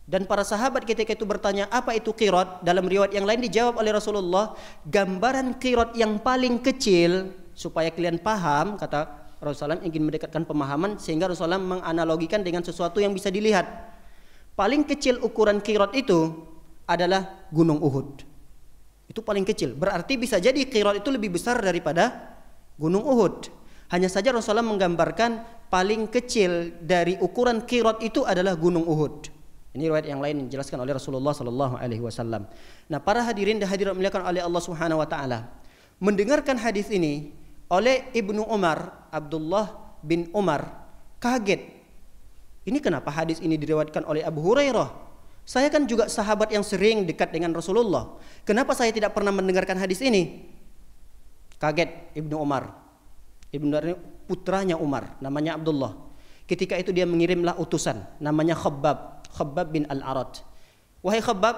Dan para sahabat ketika itu bertanya, apa itu qirat? Dalam riwayat yang lain dijawab oleh Rasulullah, gambaran qirat yang paling kecil, supaya kalian paham, kata Rasulullah ingin mendekatkan pemahaman, sehingga Rasulullah menganalogikan dengan sesuatu yang bisa dilihat. Paling kecil ukuran qirat itu adalah gunung Uhud. Itu paling kecil. Berarti bisa jadi qirat itu lebih besar daripada gunung Uhud. Hanya saja Rasulullah menggambarkan paling kecil dari ukuran qirat itu adalah gunung Uhud. Ini riwayat yang lain dijelaskan oleh Rasulullah sallallahu alaihi wasallam. Nah, para hadirin dan hadirat dimuliakan oleh Allah Subhanahu wa taala, mendengarkan hadis ini oleh Ibnu Umar, Abdullah bin Umar, kaget. Ini kenapa hadis ini diriwayatkan oleh Abu Hurairah? Saya kan juga sahabat yang sering dekat dengan Rasulullah. Kenapa saya tidak pernah mendengarkan hadis ini? Kaget Ibnu Umar. Putranya Umar, namanya Abdullah. Ketika itu dia mengirimlah utusan, namanya Khabbab bin Al-Arat. Wahai Khabbab,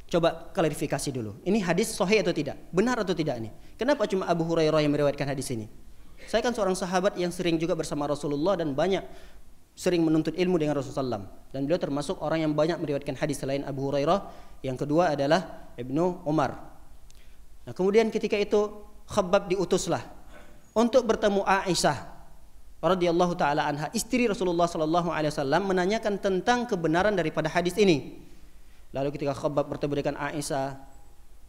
coba klarifikasi dulu. Ini hadis sahih atau tidak? Benar atau tidak ini? Kenapa cuma Abu Hurairah yang meriwayatkan hadis ini? Saya kan seorang sahabat yang sering juga bersama Rasulullah dan banyak sering menuntut ilmu dengan Rasulullah SAW. Dan beliau termasuk orang yang banyak meriwayatkan hadis selain Abu Hurairah. Yang kedua adalah Ibnu Umar. Nah, kemudian ketika itu Khabbab diutuslah untuk bertemu Aisyah radhiyallahu taala anha, istri Rasulullah sallallahu alaihi wasallam, menanyakan tentang kebenaran daripada hadis ini. Lalu ketika Khabbab bertemu dengan Aisyah,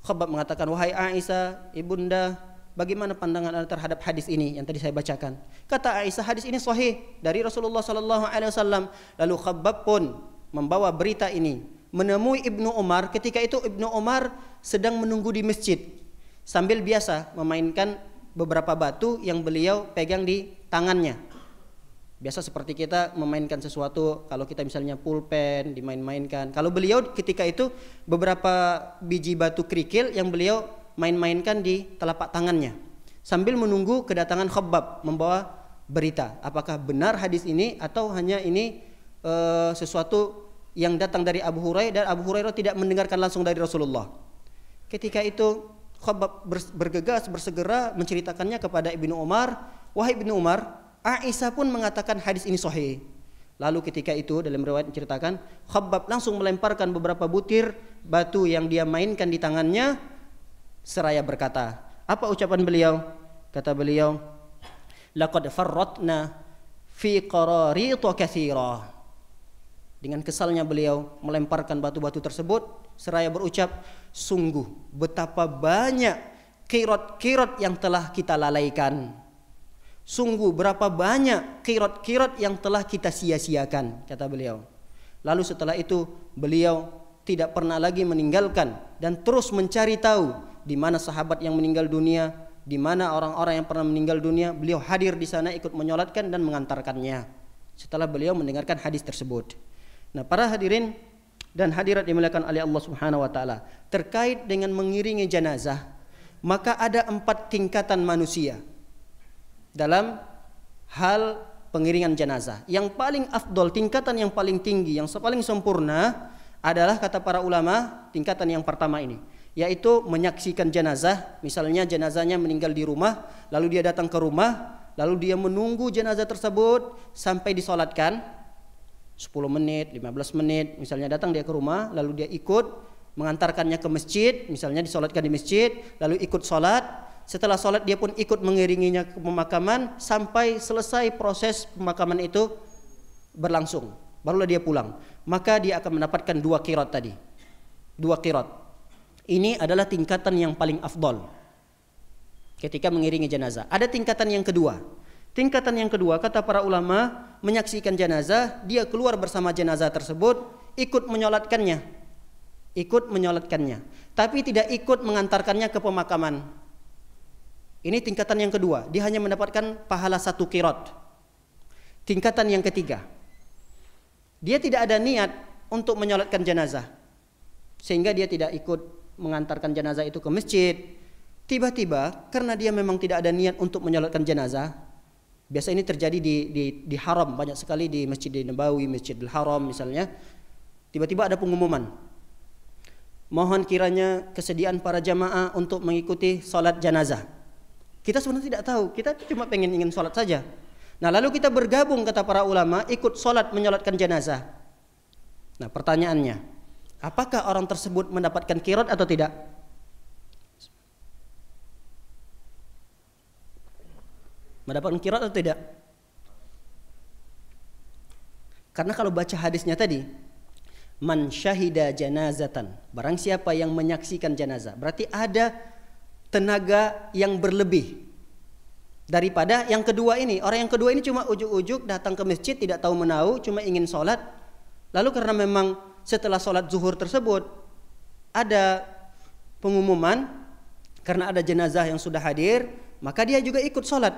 Khabbab mengatakan, "Wahai Aisyah, ibunda, bagaimana pandangan Anda terhadap hadis ini yang tadi saya bacakan?" Kata Aisyah, hadis ini sahih dari Rasulullah sallallahu alaihi wasallam. Lalu Khabbab pun membawa berita ini menemui Ibnu Umar. Ketika itu Ibnu Umar sedang menunggu di masjid sambil biasa memainkan beberapa batu yang beliau pegang di tangannya. Biasa seperti kita memainkan sesuatu, kalau kita misalnya pulpen dimain-mainkan. Kalau beliau ketika itu beberapa biji batu kerikil yang beliau main-mainkan di telapak tangannya sambil menunggu kedatangan Khabbab membawa berita. Apakah benar hadis ini atau hanya ini sesuatu yang datang dari Abu Hurairah dan Abu Hurairah tidak mendengarkan langsung dari Rasulullah. Ketika itu Khabbab bergegas bersegera menceritakannya kepada Ibnu Umar. Wahai Ibnu Umar, Aisyah pun mengatakan hadis ini sahih. Lalu ketika itu dalam riwayat menceritakan, Khabbab langsung melemparkan beberapa butir batu yang dia mainkan di tangannya seraya berkata, apa ucapan beliau? Kata beliau, laqad farratna fi qararita katsira. Dengan kesalnya beliau melemparkan batu-batu tersebut seraya berucap, sungguh betapa banyak qirat-qirat yang telah kita lalaikan. Sungguh berapa banyak qirat-qirat yang telah kita sia-siakan, kata beliau. Lalu setelah itu beliau tidak pernah lagi meninggalkan dan terus mencari tahu di mana sahabat yang meninggal dunia, di mana orang-orang yang pernah meninggal dunia. Beliau hadir di sana ikut menyolatkan dan mengantarkannya setelah beliau mendengarkan hadis tersebut. Nah, para hadirin dan hadirat dimuliakan oleh Allah Subhanahu wa taala, terkait dengan mengiringi jenazah, maka ada 4 tingkatan manusia dalam hal pengiringan jenazah. Yang paling afdol, tingkatan yang paling tinggi, yang paling sempurna adalah kata para ulama tingkatan yang pertama ini, yaitu menyaksikan jenazah. Misalnya jenazahnya meninggal di rumah, lalu dia datang ke rumah, lalu dia menunggu jenazah tersebut sampai disolatkan 10 menit, 15 menit, misalnya datang dia ke rumah, lalu dia ikut mengantarkannya ke masjid, misalnya disolatkan di masjid, lalu ikut solat. Setelah solat dia pun ikut mengiringinya ke pemakaman sampai selesai proses pemakaman itu berlangsung, barulah dia pulang. Maka dia akan mendapatkan 2 qirat tadi, 2 qirat. Ini adalah tingkatan yang paling afdol ketika mengiringi jenazah. Ada tingkatan yang kedua. Tingkatan yang kedua, kata para ulama, menyaksikan jenazah, dia keluar bersama jenazah tersebut, ikut menyolatkannya, tapi tidak ikut mengantarkannya ke pemakaman. Ini tingkatan yang kedua, dia hanya mendapatkan pahala 1 qirat. Tingkatan yang ketiga, dia tidak ada niat untuk menyolatkan jenazah, sehingga dia tidak ikut mengantarkan jenazah itu ke masjid. Tiba-tiba karena dia memang tidak ada niat untuk menyolatkan jenazah. Biasa ini terjadi di haram, banyak sekali di Masjid Nabawi, Masjidil Haram misalnya. Tiba-tiba ada pengumuman, mohon kiranya kesediaan para jamaah untuk mengikuti salat jenazah. Kita sebenarnya tidak tahu, kita cuma ingin salat saja. Nah, lalu kita bergabung, kata para ulama, ikut salat menyolatkan jenazah. Nah, pertanyaannya, apakah orang tersebut mendapatkan qirat atau tidak? Mendapatkan qirat atau tidak? Karena kalau baca hadisnya tadi, man syahida janazatan, barang siapa yang menyaksikan jenazah, berarti ada tenaga yang berlebih daripada yang kedua ini. Orang yang kedua ini cuma ujuk-ujuk datang ke masjid, tidak tahu menahu, cuma ingin sholat. Lalu karena memang setelah sholat zuhur tersebut ada pengumuman, karena ada jenazah yang sudah hadir, maka dia juga ikut sholat.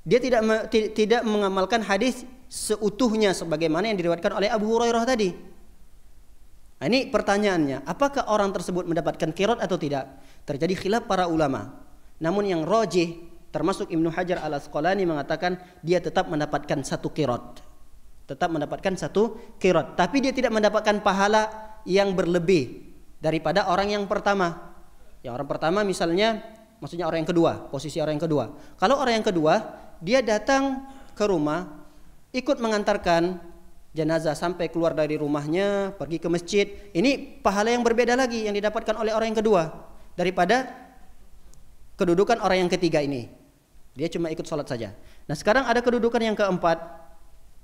Dia tidak mengamalkan hadis seutuhnya sebagaimana yang diriwayatkan oleh Abu Hurairah tadi. Nah, ini pertanyaannya, apakah orang tersebut mendapatkan qirat atau tidak? Terjadi khilaf para ulama. Namun yang rajih, termasuk Ibnu Hajar Al-Asqalani mengatakan dia tetap mendapatkan satu qirat. Tetap mendapatkan satu qirat, tapi dia tidak mendapatkan pahala yang berlebih daripada orang yang pertama. Ya, orang pertama misalnya, maksudnya orang yang kedua, posisi orang yang kedua. Kalau orang yang kedua, dia datang ke rumah, ikut mengantarkan jenazah sampai keluar dari rumahnya, pergi ke masjid. Ini pahala yang berbeda lagi yang didapatkan oleh orang yang kedua daripada kedudukan orang yang ketiga ini. Dia cuma ikut sholat saja. Nah, sekarang ada kedudukan yang keempat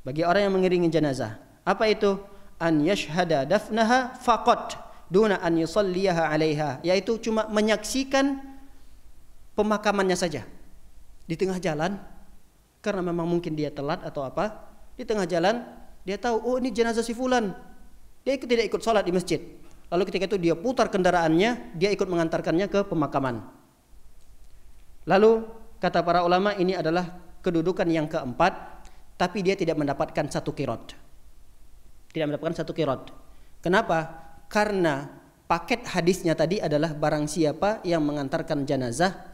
bagi orang yang mengiringi jenazah. Apa itu? An yashhada dafnaha faqat duna an yusalliyaha 'alaiha, yaitu cuma menyaksikan pemakamannya saja. Di tengah jalan, karena memang mungkin dia telat atau apa, di tengah jalan dia tahu, oh ini jenazah si fulan. Dia tidak ikut sholat di masjid. Lalu ketika itu dia putar kendaraannya, dia ikut mengantarkannya ke pemakaman. Lalu kata para ulama, ini adalah kedudukan yang keempat, tapi dia tidak mendapatkan satu qirat. Tidak mendapatkan satu qirat. Kenapa? Karena paket hadisnya tadi adalah barang siapa yang mengantarkan jenazah,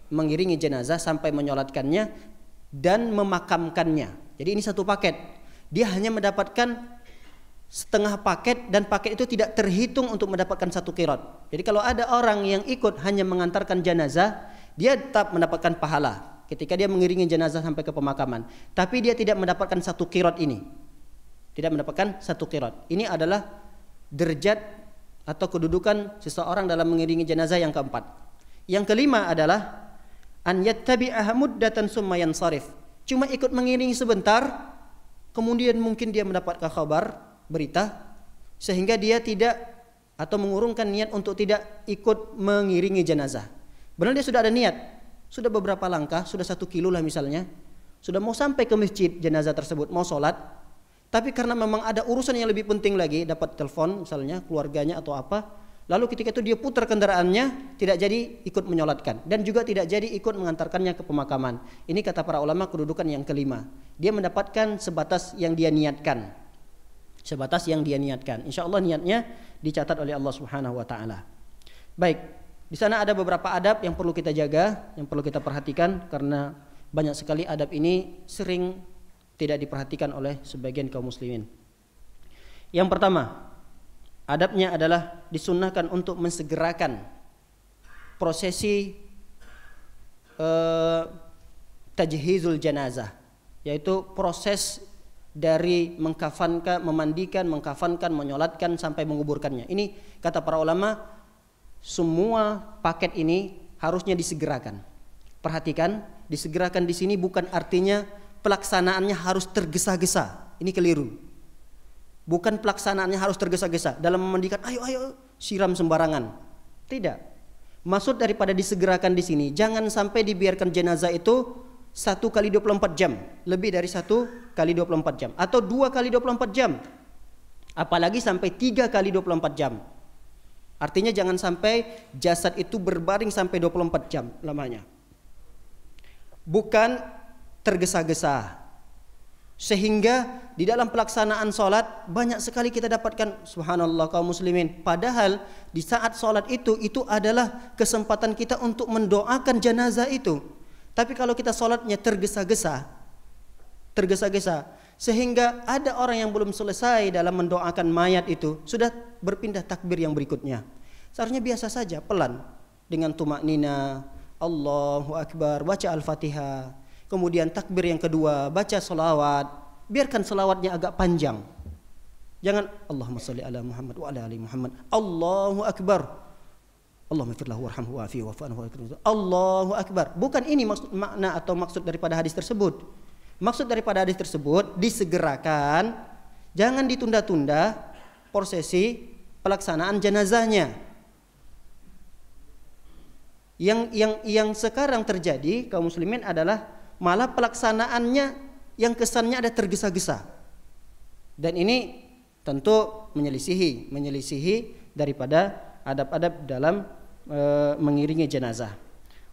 mengiringi jenazah sampai menyolatkannya dan memakamkannya. Jadi ini satu paket. Dia hanya mendapatkan setengah paket, dan paket itu tidak terhitung untuk mendapatkan satu qirat. Jadi kalau ada orang yang ikut hanya mengantarkan jenazah, dia tetap mendapatkan pahala ketika dia mengiringi jenazah sampai ke pemakaman, tapi dia tidak mendapatkan satu qirat ini. Tidak mendapatkan satu qirat. Ini adalah derajat atau kedudukan seseorang dalam mengiringi jenazah yang keempat. Yang kelima adalah an yattabi'aha muddatan summa yansarif. Cuma ikut mengiringi sebentar, kemudian mungkin dia mendapatkan kabar, berita, sehingga dia tidak atau mengurungkan niat untuk tidak ikut mengiringi jenazah. Benar dia sudah ada niat, sudah beberapa langkah, sudah 1 kilo lah misalnya, sudah mau sampai ke masjid jenazah tersebut, mau sholat, tapi karena memang ada urusan yang lebih penting lagi, dapat telepon misalnya keluarganya atau apa, lalu ketika itu dia putar kendaraannya, tidak jadi ikut menyolatkan, dan juga tidak jadi ikut mengantarkannya ke pemakaman. Ini kata para ulama kedudukan yang kelima. Dia mendapatkan sebatas yang dia niatkan. Sebatas yang dia niatkan. Insya Allah niatnya dicatat oleh Allah Subhanahu wa taala. Baik, di sana ada beberapa adab yang perlu kita jaga, yang perlu kita perhatikan, karena banyak sekali adab ini sering tidak diperhatikan oleh sebagian kaum muslimin. Yang pertama, adabnya adalah disunnahkan untuk mensegerakan prosesi tajhizul janazah, yaitu proses dari mengkafankan, memandikan, mengkafankan, menyolatkan sampai menguburkannya. Ini kata para ulama, semua paket ini harusnya disegerakan. Perhatikan, disegerakan di sini bukan artinya pelaksanaannya harus tergesa-gesa. Ini keliru. Bukan pelaksanaannya harus tergesa-gesa dalam memandikan, ayo siram sembarangan. Tidak. Maksud daripada disegerakan di sini, jangan sampai dibiarkan jenazah itu 1 kali 24 jam, lebih dari 1 kali 24 jam, atau 2 kali 24 jam, apalagi sampai 3 kali 24 jam. Artinya jangan sampai jasad itu berbaring sampai 24 jam lamanya. Bukan tergesa-gesa, sehingga di dalam pelaksanaan sholat banyak sekali kita dapatkan, subhanallah kaum muslimin, padahal di saat sholat itu adalah kesempatan kita untuk mendoakan jenazah itu. Tapi kalau kita sholatnya tergesa-gesa, sehingga ada orang yang belum selesai dalam mendoakan mayat itu, sudah berpindah takbir yang berikutnya. Seharusnya biasa saja, pelan, dengan tumaknina, Allahu Akbar, baca Al-Fatihah, kemudian takbir yang kedua, baca salawat, biarkan salawatnya agak panjang. Jangan Allahumma sholli ala Muhammad wa ala ali Muhammad, Allahu Akbar, Allahumma ighfir lahu warhamhu wa'afihi wa'fu anhu, Allahu Akbar. Bukan ini maksud makna atau maksud daripada hadis tersebut. Maksud daripada hadis tersebut disegerakan, jangan ditunda-tunda prosesi pelaksanaan jenazahnya. Yang sekarang terjadi kaum muslimin adalah malah pelaksanaannya yang kesannya ada tergesa-gesa. Dan ini tentu menyelisihi daripada adab-adab dalam mengiringi jenazah.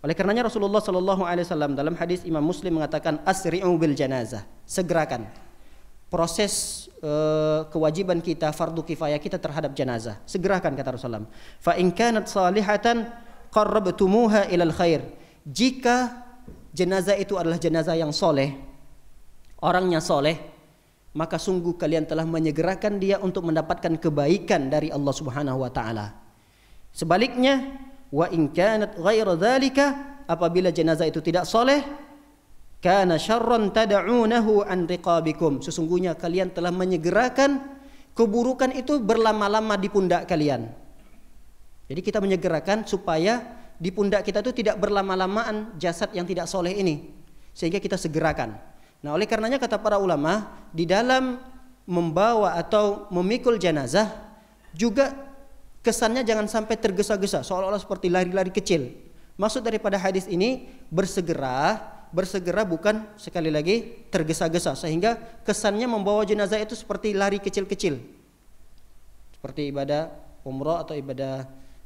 Oleh karenanya Rasulullah sallallahu alaihi wasallam dalam hadis Imam Muslim mengatakan asri'u bil janazah, segerakan proses kewajiban kita, fardu kifayah kita terhadap jenazah. Segerakan kata Rasulullah. Fa in kanat salihatan qarrabtumuha ilal khair. Jika jenazah itu adalah jenazah yang soleh, orangnya soleh, maka sungguh kalian telah menyegerakan dia untuk mendapatkan kebaikan dari Allah Subhanahu wa taala. Sebaliknya, wa in kanat ghaira dzalika, apabila jenazah itu tidak soleh, kana syarran tad'unahu an riqabikum, sesungguhnya kalian telah menyegerakan keburukan itu berlama-lama di pundak kalian. Jadi kita menyegerakan supaya di pundak kita itu tidak berlama-lamaan jasad yang tidak soleh ini, sehingga kita segerakan. Nah, oleh karenanya kata para ulama, di dalam membawa atau memikul jenazah juga kesannya jangan sampai tergesa-gesa, seolah-olah seperti lari-lari kecil. Maksud daripada hadis ini bersegera bukan sekali lagi tergesa-gesa, sehingga kesannya membawa jenazah itu seperti lari kecil-kecil, seperti ibadah umrah atau ibadah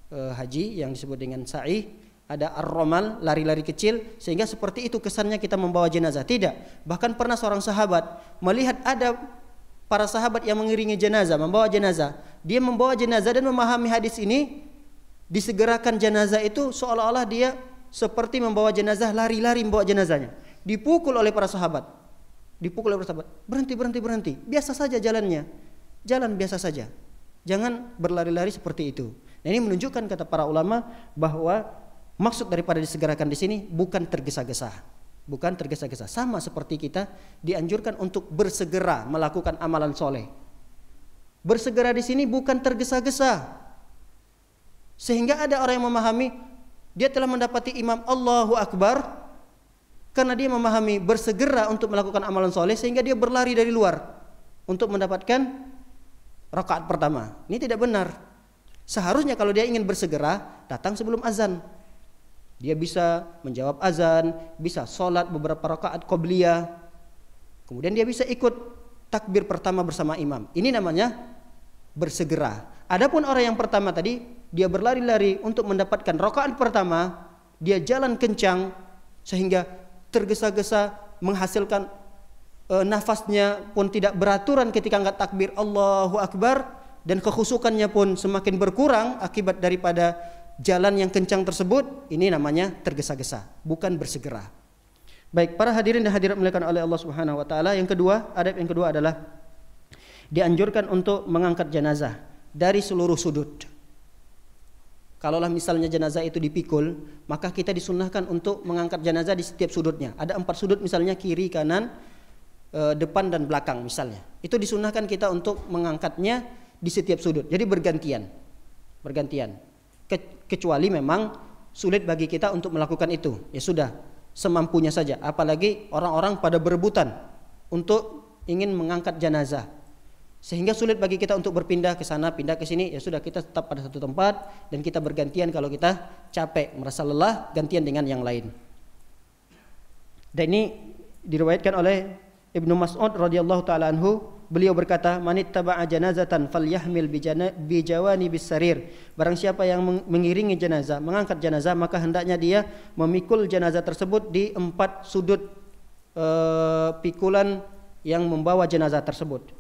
haji yang disebut dengan sa'i, ada ar-ramal, lari-lari kecil, sehingga seperti itu kesannya kita membawa jenazah. Tidak, bahkan pernah seorang sahabat melihat ada para sahabat yang mengiringi jenazah, membawa jenazah. Dia membawa jenazah dan memahami hadis ini, disegerakan jenazah itu seolah-olah dia seperti membawa jenazah, lari-lari membawa jenazahnya. Dipukul oleh para sahabat. Berhenti. Biasa saja jalannya. Jalan biasa saja. Jangan berlari-lari seperti itu. Nah, ini menunjukkan kata para ulama bahwa maksud daripada disegerakan di sini bukan tergesa-gesa. Bukan tergesa-gesa, sama seperti kita dianjurkan untuk bersegera melakukan amalan soleh. Bersegera di sini bukan tergesa-gesa, sehingga ada orang yang memahami dia telah mendapati imam Allahu Akbar karena dia memahami bersegera untuk melakukan amalan soleh, sehingga dia berlari dari luar untuk mendapatkan rakaat pertama. Ini tidak benar. Seharusnya kalau dia ingin bersegera, datang sebelum azan. Dia bisa menjawab azan, bisa sholat beberapa rakaat qobliyah, kemudian dia bisa ikut takbir pertama bersama imam. Ini namanya bersegera. Adapun orang yang pertama tadi, dia berlari-lari untuk mendapatkan rakaat pertama, dia jalan kencang sehingga tergesa-gesa, menghasilkan nafasnya pun tidak beraturan ketika angkat takbir Allahu Akbar, dan kekhusukannya pun semakin berkurang akibat daripada jalan yang kencang tersebut. Ini namanya tergesa-gesa, bukan bersegera. Baik, para hadirin dan hadirat dimuliakan oleh Allah Subhanahu wa taala, adab yang kedua adalah dianjurkan untuk mengangkat jenazah dari seluruh sudut. Kalaulah misalnya jenazah itu dipikul, maka kita disunnahkan untuk mengangkat jenazah di setiap sudutnya. Ada 4 sudut misalnya, kiri, kanan, depan dan belakang misalnya. Itu disunnahkan kita untuk mengangkatnya di setiap sudut. Jadi bergantian. Kecuali memang sulit bagi kita untuk melakukan itu, ya sudah, semampunya saja. Apalagi orang-orang pada berebutan untuk ingin mengangkat jenazah, sehingga sulit bagi kita untuk berpindah ke sana, pindah ke sini. Ya sudah, kita tetap pada satu tempat dan kita bergantian. Kalau kita capek, merasa lelah, gantian dengan yang lain. Dan ini diriwayatkan oleh Ibnu Mas'ud radhiyallahu taala anhu. Beliau berkata, "Manittaba'a janazatan falyahmil bi jawanibis sarir." Barang siapa yang mengiringi jenazah, mengangkat jenazah, maka hendaknya dia memikul jenazah tersebut di 4 sudut pikulan yang membawa jenazah tersebut.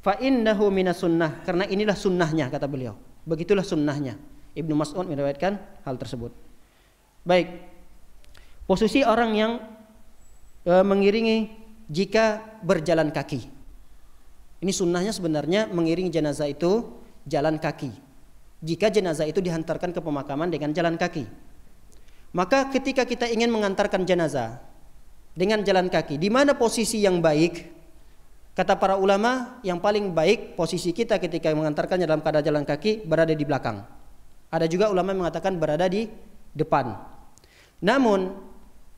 Fa innahu minas sunnah, karena inilah sunnahnya, kata beliau. Begitulah sunnahnya. Ibnu Mas'ud meriwayatkan hal tersebut. Baik. Posisi orang yang mengiringi jika berjalan kaki. Ini sunnahnya sebenarnya mengiringi jenazah itu jalan kaki. Jika jenazah itu dihantarkan ke pemakaman dengan jalan kaki, maka ketika kita ingin mengantarkan jenazah dengan jalan kaki, di mana posisi yang baik? Kata para ulama, yang paling baik posisi kita ketika mengantarkannya dalam keadaan jalan kaki berada di belakang. Ada juga ulama yang mengatakan berada di depan. Namun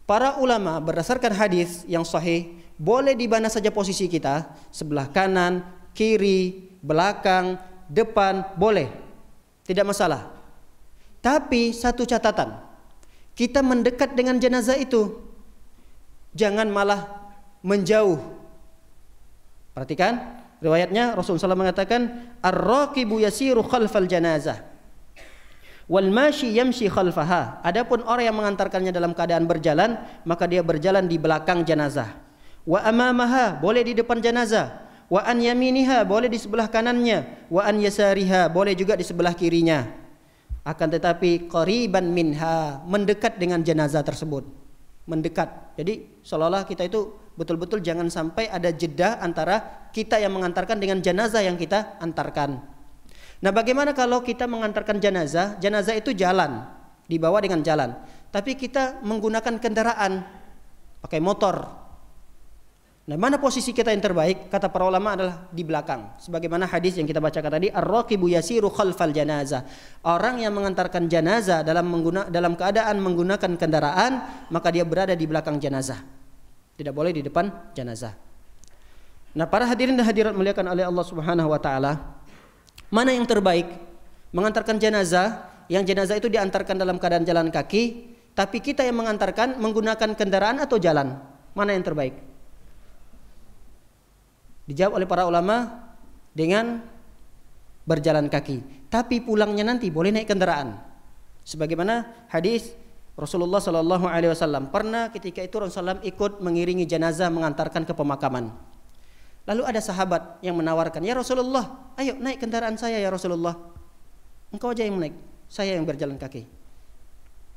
para ulama berdasarkan hadis yang sahih, boleh di mana saja posisi kita, sebelah kanan, kiri, belakang, depan, boleh, tidak masalah. Tapi satu catatan, kita mendekat dengan jenazah itu, jangan malah menjauh. Perhatikan riwayatnya, Rasulullah SAW mengatakan, ar-raqibu yasiru khalfal janazah Wal mashi yamshi khalfaha. Adapun orang yang mengantarkannya dalam keadaan berjalan, maka dia berjalan di belakang jenazah. Wa amamaha, boleh di depan jenazah. Wa an yaminiha, boleh di sebelah kanannya. Wa an yasariha, boleh juga di sebelah kirinya. Akan tetapi qariban minha, mendekat dengan jenazah tersebut. Mendekat. Jadi seolah-olah kita itu betul-betul jangan sampai ada jeda antara kita yang mengantarkan dengan jenazah yang kita antarkan. Nah, bagaimana kalau kita mengantarkan jenazah? Jenazah itu jalan, dibawa dengan jalan. Tapi kita menggunakan kendaraan, pakai motor. Nah, mana posisi kita yang terbaik? Kata para ulama adalah di belakang. Sebagaimana hadis yang kita bacakan tadi, ar-raqibu yasiru khalfal janazah. Orang yang mengantarkan jenazah dalam keadaan menggunakan kendaraan, maka dia berada di belakang jenazah. Tidak boleh di depan jenazah. Nah, para hadirin dan hadirat muliakan oleh Allah Subhanahu wa taala, mana yang terbaik? Mengantarkan jenazah, yang jenazah itu diantarkan dalam keadaan jalan kaki, tapi kita yang mengantarkan menggunakan kendaraan atau jalan? Mana yang terbaik? Dijawab oleh para ulama dengan berjalan kaki. Tapi pulangnya nanti boleh naik kendaraan. Sebagaimana hadis Rasulullah SAW, pernah ketika itu Rasulullah SAW ikut mengiringi jenazah mengantarkan ke pemakaman. Lalu ada sahabat yang menawarkan, ya Rasulullah, ayo naik kendaraan saya ya Rasulullah. Engkau aja yang naik, saya yang berjalan kaki.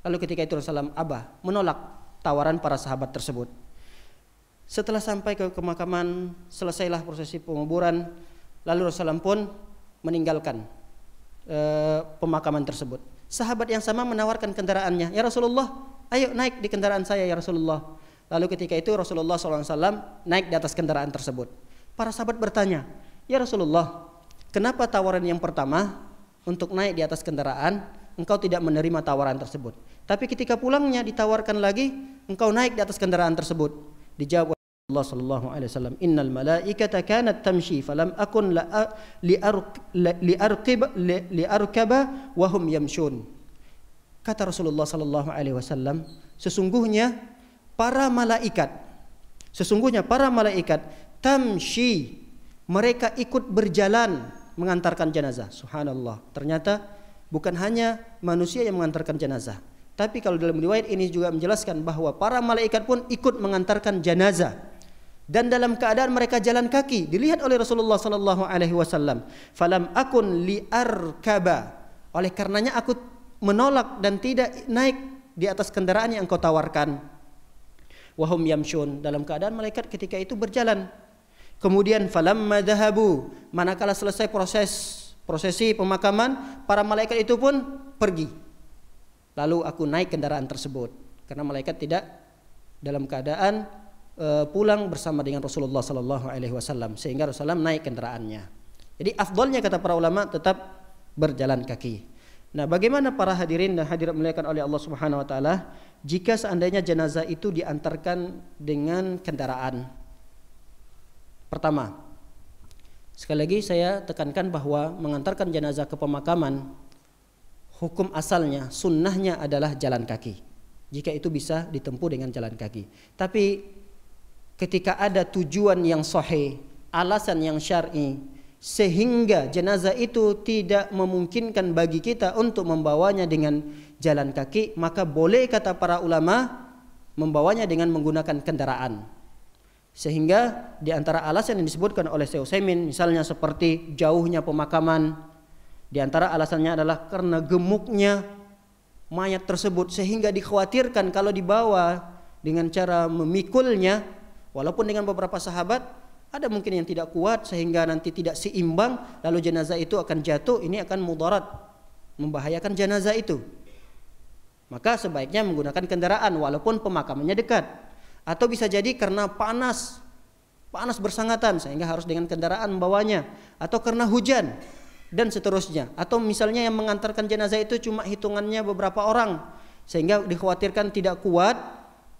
Lalu ketika itu Rasulullah abah, menolak tawaran para sahabat tersebut. Setelah sampai ke pemakaman, selesailah prosesi penguburan, lalu Rasulullah pun meninggalkan pemakaman tersebut. Sahabat yang sama menawarkan kendaraannya, ya Rasulullah, ayo naik di kendaraan saya ya Rasulullah. Lalu ketika itu Rasulullah SAW naik di atas kendaraan tersebut. Para sahabat bertanya, ya Rasulullah, kenapa tawaran yang pertama untuk naik di atas kendaraan engkau tidak menerima tawaran tersebut, tapi ketika pulangnya ditawarkan lagi engkau naik di atas kendaraan tersebut? Dijawab oleh Allah sallallahu alaihi wasallam, innal malaikata kanat tamshi falam akun liarkaba wa hum yamshun. Kata Rasulullah sallallahu alaihi wasallam, sesungguhnya para malaikat tamshi, mereka ikut berjalan mengantarkan jenazah. Subhanallah. Ternyata bukan hanya manusia yang mengantarkan jenazah, tapi kalau dalam riwayat ini juga menjelaskan bahwa para malaikat pun ikut mengantarkan jenazah dan dalam keadaan mereka jalan kaki. Dilihat oleh Rasulullah sallallahu alaihi wasallam, falam akun liarkaba, oleh karenanya aku menolak dan tidak naik di atas kendaraan yang engkau tawarkan. Wahum yamshun, dalam keadaan malaikat ketika itu berjalan. Kemudian falamma dhahabu, manakala selesai prosesi pemakaman, para malaikat itu pun pergi. Lalu aku naik kendaraan tersebut, karena malaikat tidak dalam keadaan pulang bersama dengan Rasulullah sallallahu alaihi wasallam, sehingga Rasulullah naik kendaraannya. Jadi afdalnya kata para ulama tetap berjalan kaki. Nah, bagaimana para hadirin dan hadirat dimuliakan oleh Allah Subhanahu wa taala jika seandainya jenazah itu diantarkan dengan kendaraan? Pertama, sekali lagi saya tekankan bahwa mengantarkan jenazah ke pemakaman, hukum asalnya, sunnahnya adalah jalan kaki. Jika itu bisa ditempuh dengan jalan kaki. Tapi ketika ada tujuan yang sahih, alasan yang syar'i, sehingga jenazah itu tidak memungkinkan bagi kita untuk membawanya dengan jalan kaki, maka boleh kata para ulama membawanya dengan menggunakan kendaraan. Sehingga di antara alasan yang disebutkan oleh Syekh Utsaimin, misalnya seperti jauhnya pemakaman, di antara alasannya adalah karena gemuknya mayat tersebut, sehingga dikhawatirkan kalau dibawa dengan cara memikulnya, walaupun dengan beberapa sahabat ada mungkin yang tidak kuat sehingga nanti tidak seimbang, lalu jenazah itu akan jatuh, ini akan mudarat, membahayakan jenazah itu. Maka sebaiknya menggunakan kendaraan walaupun pemakamannya dekat. Atau bisa jadi karena panas bersangatan sehingga harus dengan kendaraan membawanya, atau karena hujan dan seterusnya. Atau misalnya yang mengantarkan jenazah itu cuma hitungannya beberapa orang sehingga dikhawatirkan tidak kuat,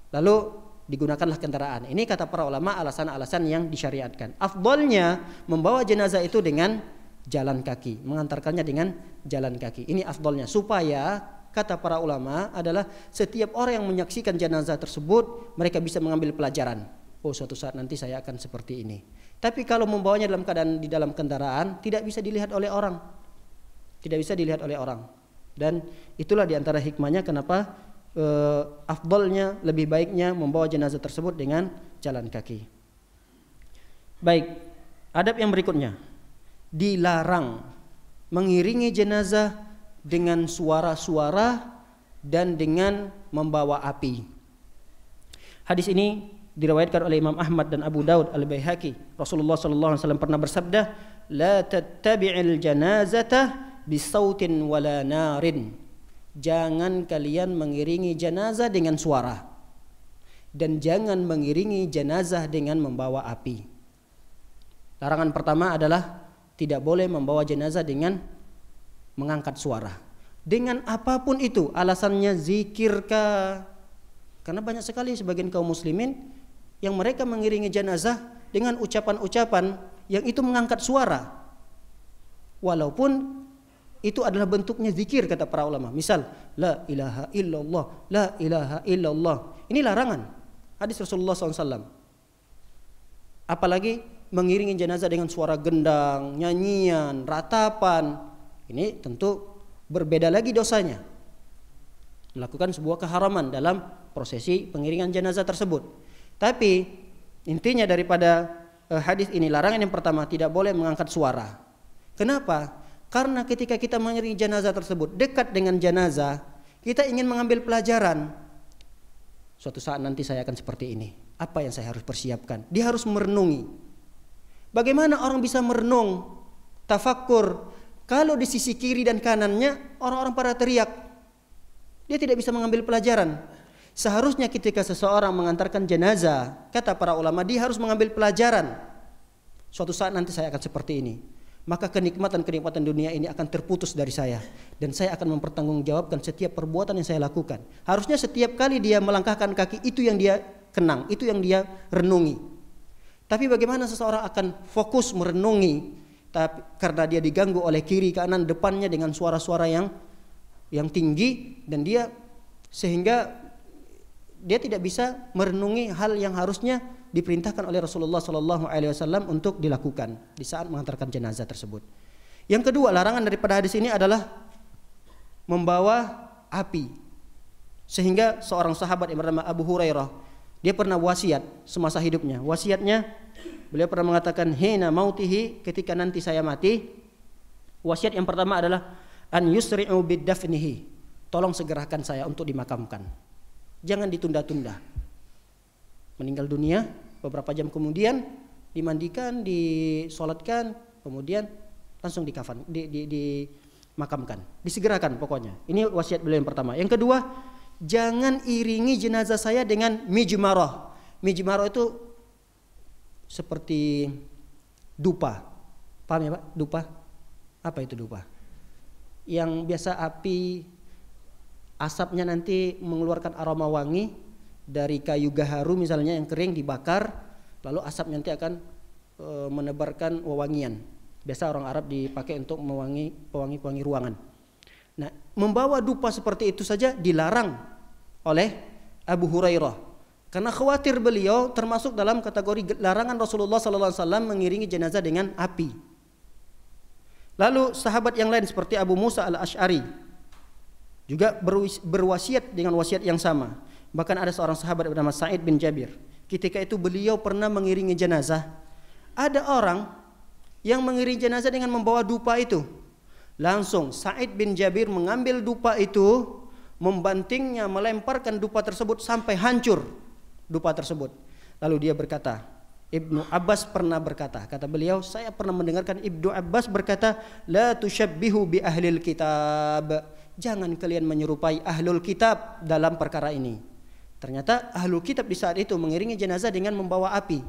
lalu digunakanlah kendaraan. Ini kata para ulama alasan-alasan yang disyariatkan. Afdalnya membawa jenazah itu dengan jalan kaki, mengantarkannya dengan jalan kaki. Ini afdalnya, supaya kata para ulama adalah setiap orang yang menyaksikan jenazah tersebut mereka bisa mengambil pelajaran. Oh, suatu saat nanti saya akan seperti ini. Tapi kalau membawanya dalam keadaan di dalam kendaraan tidak bisa dilihat oleh orang. Tidak bisa dilihat oleh orang. Dan itulah diantara hikmahnya kenapa afdalnya, lebih baiknya membawa jenazah tersebut dengan jalan kaki. Baik, adab yang berikutnya, dilarang mengiringi jenazah dengan suara-suara dan dengan membawa api. Hadis ini diriwayatkan oleh Imam Ahmad dan Abu Daud Al-Baihaqi. Rasulullah sallallahu alaihi wasallam pernah bersabda, "La tattabi'il janazata bisautin wala narin." Jangan kalian mengiringi jenazah dengan suara, dan jangan mengiringi jenazah dengan membawa api. Larangan pertama adalah tidak boleh membawa jenazah dengan mengangkat suara. Dengan apapun itu, alasannya zikirkah? Karena banyak sekali sebagian kaum muslimin yang mereka mengiringi jenazah dengan ucapan-ucapan yang itu mengangkat suara. Walaupun itu adalah bentuknya zikir, kata para ulama. Misal, la ilaha illallah, la ilaha illallah. Ini larangan. Hadis Rasulullah SAW. Apalagi mengiringi jenazah dengan suara gendang, nyanyian, ratapan. Ini tentu berbeda lagi dosanya. Melakukan sebuah keharaman dalam prosesi pengiringan jenazah tersebut. Tapi intinya daripada hadis ini, larangan yang pertama, tidak boleh mengangkat suara. Kenapa? Karena ketika kita mengiringi jenazah tersebut, dekat dengan jenazah, kita ingin mengambil pelajaran. Suatu saat nanti saya akan seperti ini. Apa yang saya harus persiapkan? Dia harus merenungi. Bagaimana orang bisa merenung, tafakkur, kalau di sisi kiri dan kanannya orang-orang pada teriak? Dia tidak bisa mengambil pelajaran. Seharusnya ketika seseorang mengantarkan jenazah, kata para ulama, dia harus mengambil pelajaran. Suatu saat nanti saya akan seperti ini. Maka kenikmatan-kenikmatan dunia ini akan terputus dari saya, dan saya akan mempertanggungjawabkan setiap perbuatan yang saya lakukan. Harusnya setiap kali dia melangkahkan kaki, itu yang dia kenang, itu yang dia renungi. Tapi bagaimana seseorang akan fokus merenungi, tapi karena dia diganggu oleh kiri, kanan, depannya dengan suara-suara yang tinggi, dan dia sehingga dia tidak bisa merenungi hal yang harusnya diperintahkan oleh Rasulullah SAW untuk dilakukan di saat mengantarkan jenazah tersebut. Yang kedua, larangan daripada hadis ini adalah membawa api. Sehingga seorang sahabat yang bernama Abu Hurairah, dia pernah wasiat semasa hidupnya. Wasiatnya, beliau pernah mengatakan, hina mautihi, ketika nanti saya mati, wasiat yang pertama adalah an yusri'u biddafnihi, tolong segerakan saya untuk dimakamkan. Jangan ditunda-tunda. Meninggal dunia, beberapa jam kemudian dimandikan, disolatkan, kemudian langsung dimakamkan, disegerakan pokoknya. Ini wasiat beliau yang pertama. Yang kedua, jangan iringi jenazah saya dengan mijmarah. Mijmarah itu seperti dupa. Paham ya Pak? Dupa. Apa itu dupa? Yang biasa api, asapnya nanti mengeluarkan aroma wangi dari kayu gaharu misalnya yang kering dibakar, lalu asap nanti akan menebarkan wewangian. Biasa orang Arab dipakai untuk pewangi ruangan. Nah, membawa dupa seperti itu saja dilarang oleh Abu Hurairah, karena khawatir beliau termasuk dalam kategori larangan Rasulullah SAW mengiringi jenazah dengan api. Lalu sahabat yang lain seperti Abu Musa al-Ash'ari juga berwasiat dengan wasiat yang sama. Bahkan ada seorang sahabat bernama Sa'id bin Jabir. Ketika itu beliau pernah mengiringi jenazah. Ada orang yang mengiringi jenazah dengan membawa dupa itu. Langsung Sa'id bin Jabir mengambil dupa itu, membantingnya, melemparkan dupa tersebut sampai hancur dupa tersebut. Lalu dia berkata, Ibnu Abbas pernah berkata, kata beliau, saya pernah mendengarkan Ibnu Abbas berkata, la tusyabbihu bi ahlil kitab. Jangan kalian menyerupai ahlul kitab dalam perkara ini. Ternyata ahlul kitab di saat itu mengiringi jenazah dengan membawa api.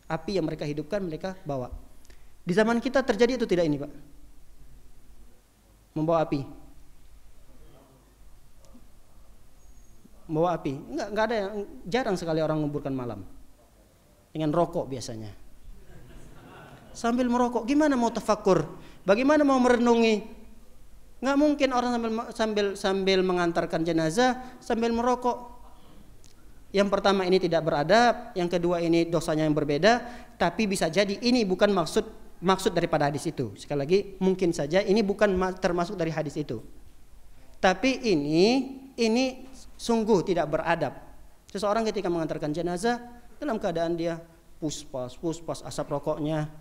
Api yang mereka hidupkan mereka bawa. Di zaman kita terjadi itu tidak ini Pak? Membawa api. Membawa api. Enggak ada, yang jarang sekali orang menguburkan malam. Dengan rokok biasanya. Sambil merokok, gimana mau tafakkur? Bagaimana mau merenungi? Nggak mungkin orang sambil mengantarkan jenazah sambil merokok. Yang pertama ini tidak beradab, yang kedua ini dosanya yang berbeda, tapi bisa jadi ini bukan maksud daripada hadis itu. Sekali lagi, mungkin saja ini bukan termasuk dari hadis itu. Tapi ini sungguh tidak beradab. Seseorang ketika mengantarkan jenazah dalam keadaan dia puspas asap rokoknya.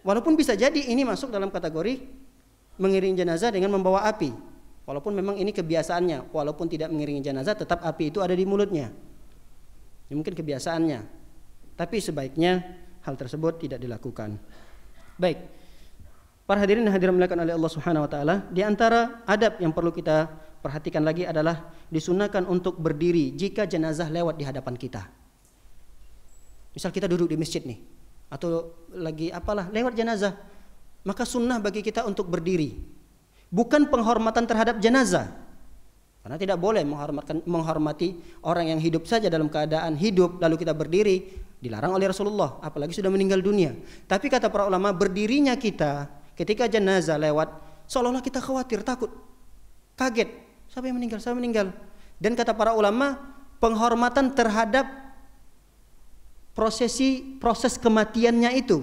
Walaupun bisa jadi ini masuk dalam kategori mengiringi jenazah dengan membawa api. Walaupun memang ini kebiasaannya, walaupun tidak mengiringi jenazah tetap api itu ada di mulutnya. Ini mungkin kebiasaannya. Tapi sebaiknya hal tersebut tidak dilakukan. Baik. Para hadirin dan hadirat dimuliakan oleh Allah Subhanahu wa taala, di antara adab yang perlu kita perhatikan lagi adalah disunahkan untuk berdiri jika jenazah lewat di hadapan kita. Misal kita duduk di masjid nih, atau lagi lewat jenazah, maka sunnah bagi kita untuk berdiri. Bukan penghormatan terhadap jenazah, karena tidak boleh menghormati orang yang hidup saja dalam keadaan hidup lalu kita berdiri, dilarang oleh Rasulullah, apalagi sudah meninggal dunia. Tapi kata para ulama, berdirinya kita ketika jenazah lewat seolah-olah kita khawatir, takut, kaget, siapa yang meninggal, siapa meninggal. Dan kata para ulama, penghormatan terhadap proses kematiannya itu.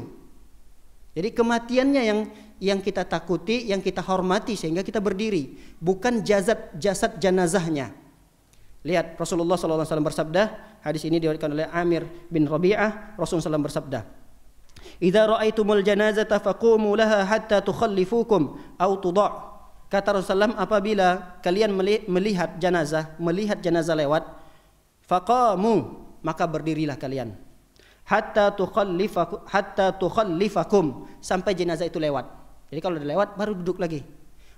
Jadi kematiannya yang kita takuti, yang kita hormati sehingga kita berdiri, bukan jasad jenazahnya. Lihat Rasulullah SAW bersabda, hadis ini diriwayatkan oleh Amir bin Rabi'ah, Rasulullah SAW bersabda, "Idza ra'aitumul janazata faqumu laha hatta tukhallifukum aw tudha'." Kata Rasulullah, apabila kalian melihat jenazah lewat, faqamu, maka berdirilah kalian. Hatta tukhallifakum, sampai jenazah itu lewat. Jadi kalau sudah lewat baru duduk lagi.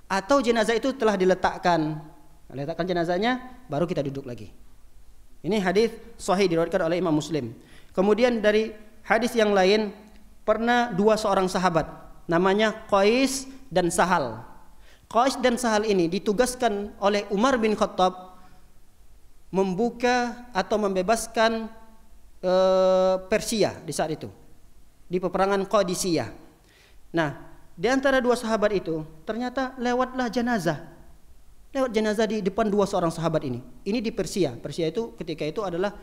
Atau jenazah itu telah diletakkan jenazahnya baru kita duduk lagi. Ini hadis sahih diriwayatkan oleh Imam Muslim. Kemudian dari hadis yang lain, pernah seorang sahabat namanya Qais dan Sahal. Qais dan Sahal ini ditugaskan oleh Umar bin Khattab membuka atau membebaskan Persia di saat itu, di peperangan Qadisiyah. Nah, di antara dua sahabat itu ternyata lewat jenazah di depan seorang sahabat ini. Ini di Persia. Persia itu ketika itu adalah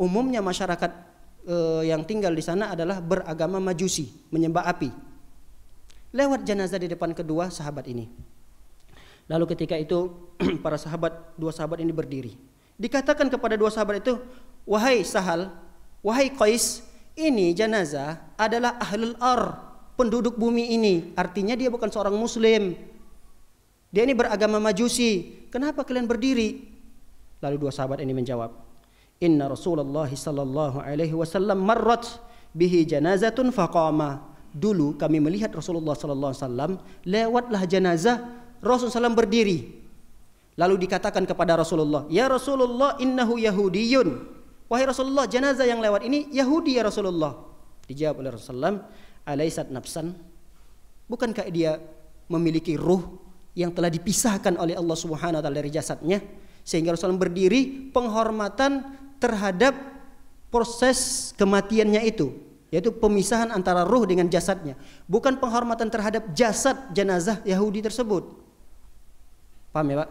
umumnya masyarakat yang tinggal di sana adalah beragama Majusi, menyembah api. Lewat jenazah di depan kedua sahabat ini. Lalu ketika itu dua sahabat ini berdiri. Dikatakan kepada dua sahabat itu, "Wahai Sahal, wahai Qais, ini jenazah adalah ahlul penduduk bumi ini. Artinya dia bukan seorang muslim. Dia ini beragama Majusi. Kenapa kalian berdiri?" Lalu dua sahabat ini menjawab, "Inna Rasulullah sallallahu alaihi wasallam marrat bihi janazatun faqama." Dulu kami melihat Rasulullah sallallahu alaihi wasallam lewatlah jenazah, Rasulullah SAW berdiri. Lalu dikatakan kepada Rasulullah, "Ya Rasulullah, innahu Yahudiyun." Wahai Rasulullah, jenazah yang lewat ini Yahudi ya Rasulullah. Dijawab oleh Rasulullah, "Alaisat nafsan?" Bukankah dia memiliki ruh yang telah dipisahkan oleh Allah Subhanahu wa taala dari jasadnya? Sehingga Rasulullah berdiri penghormatan terhadap proses kematiannya itu, yaitu pemisahan antara ruh dengan jasadnya, bukan penghormatan terhadap jasad jenazah Yahudi tersebut. Paham ya Pak?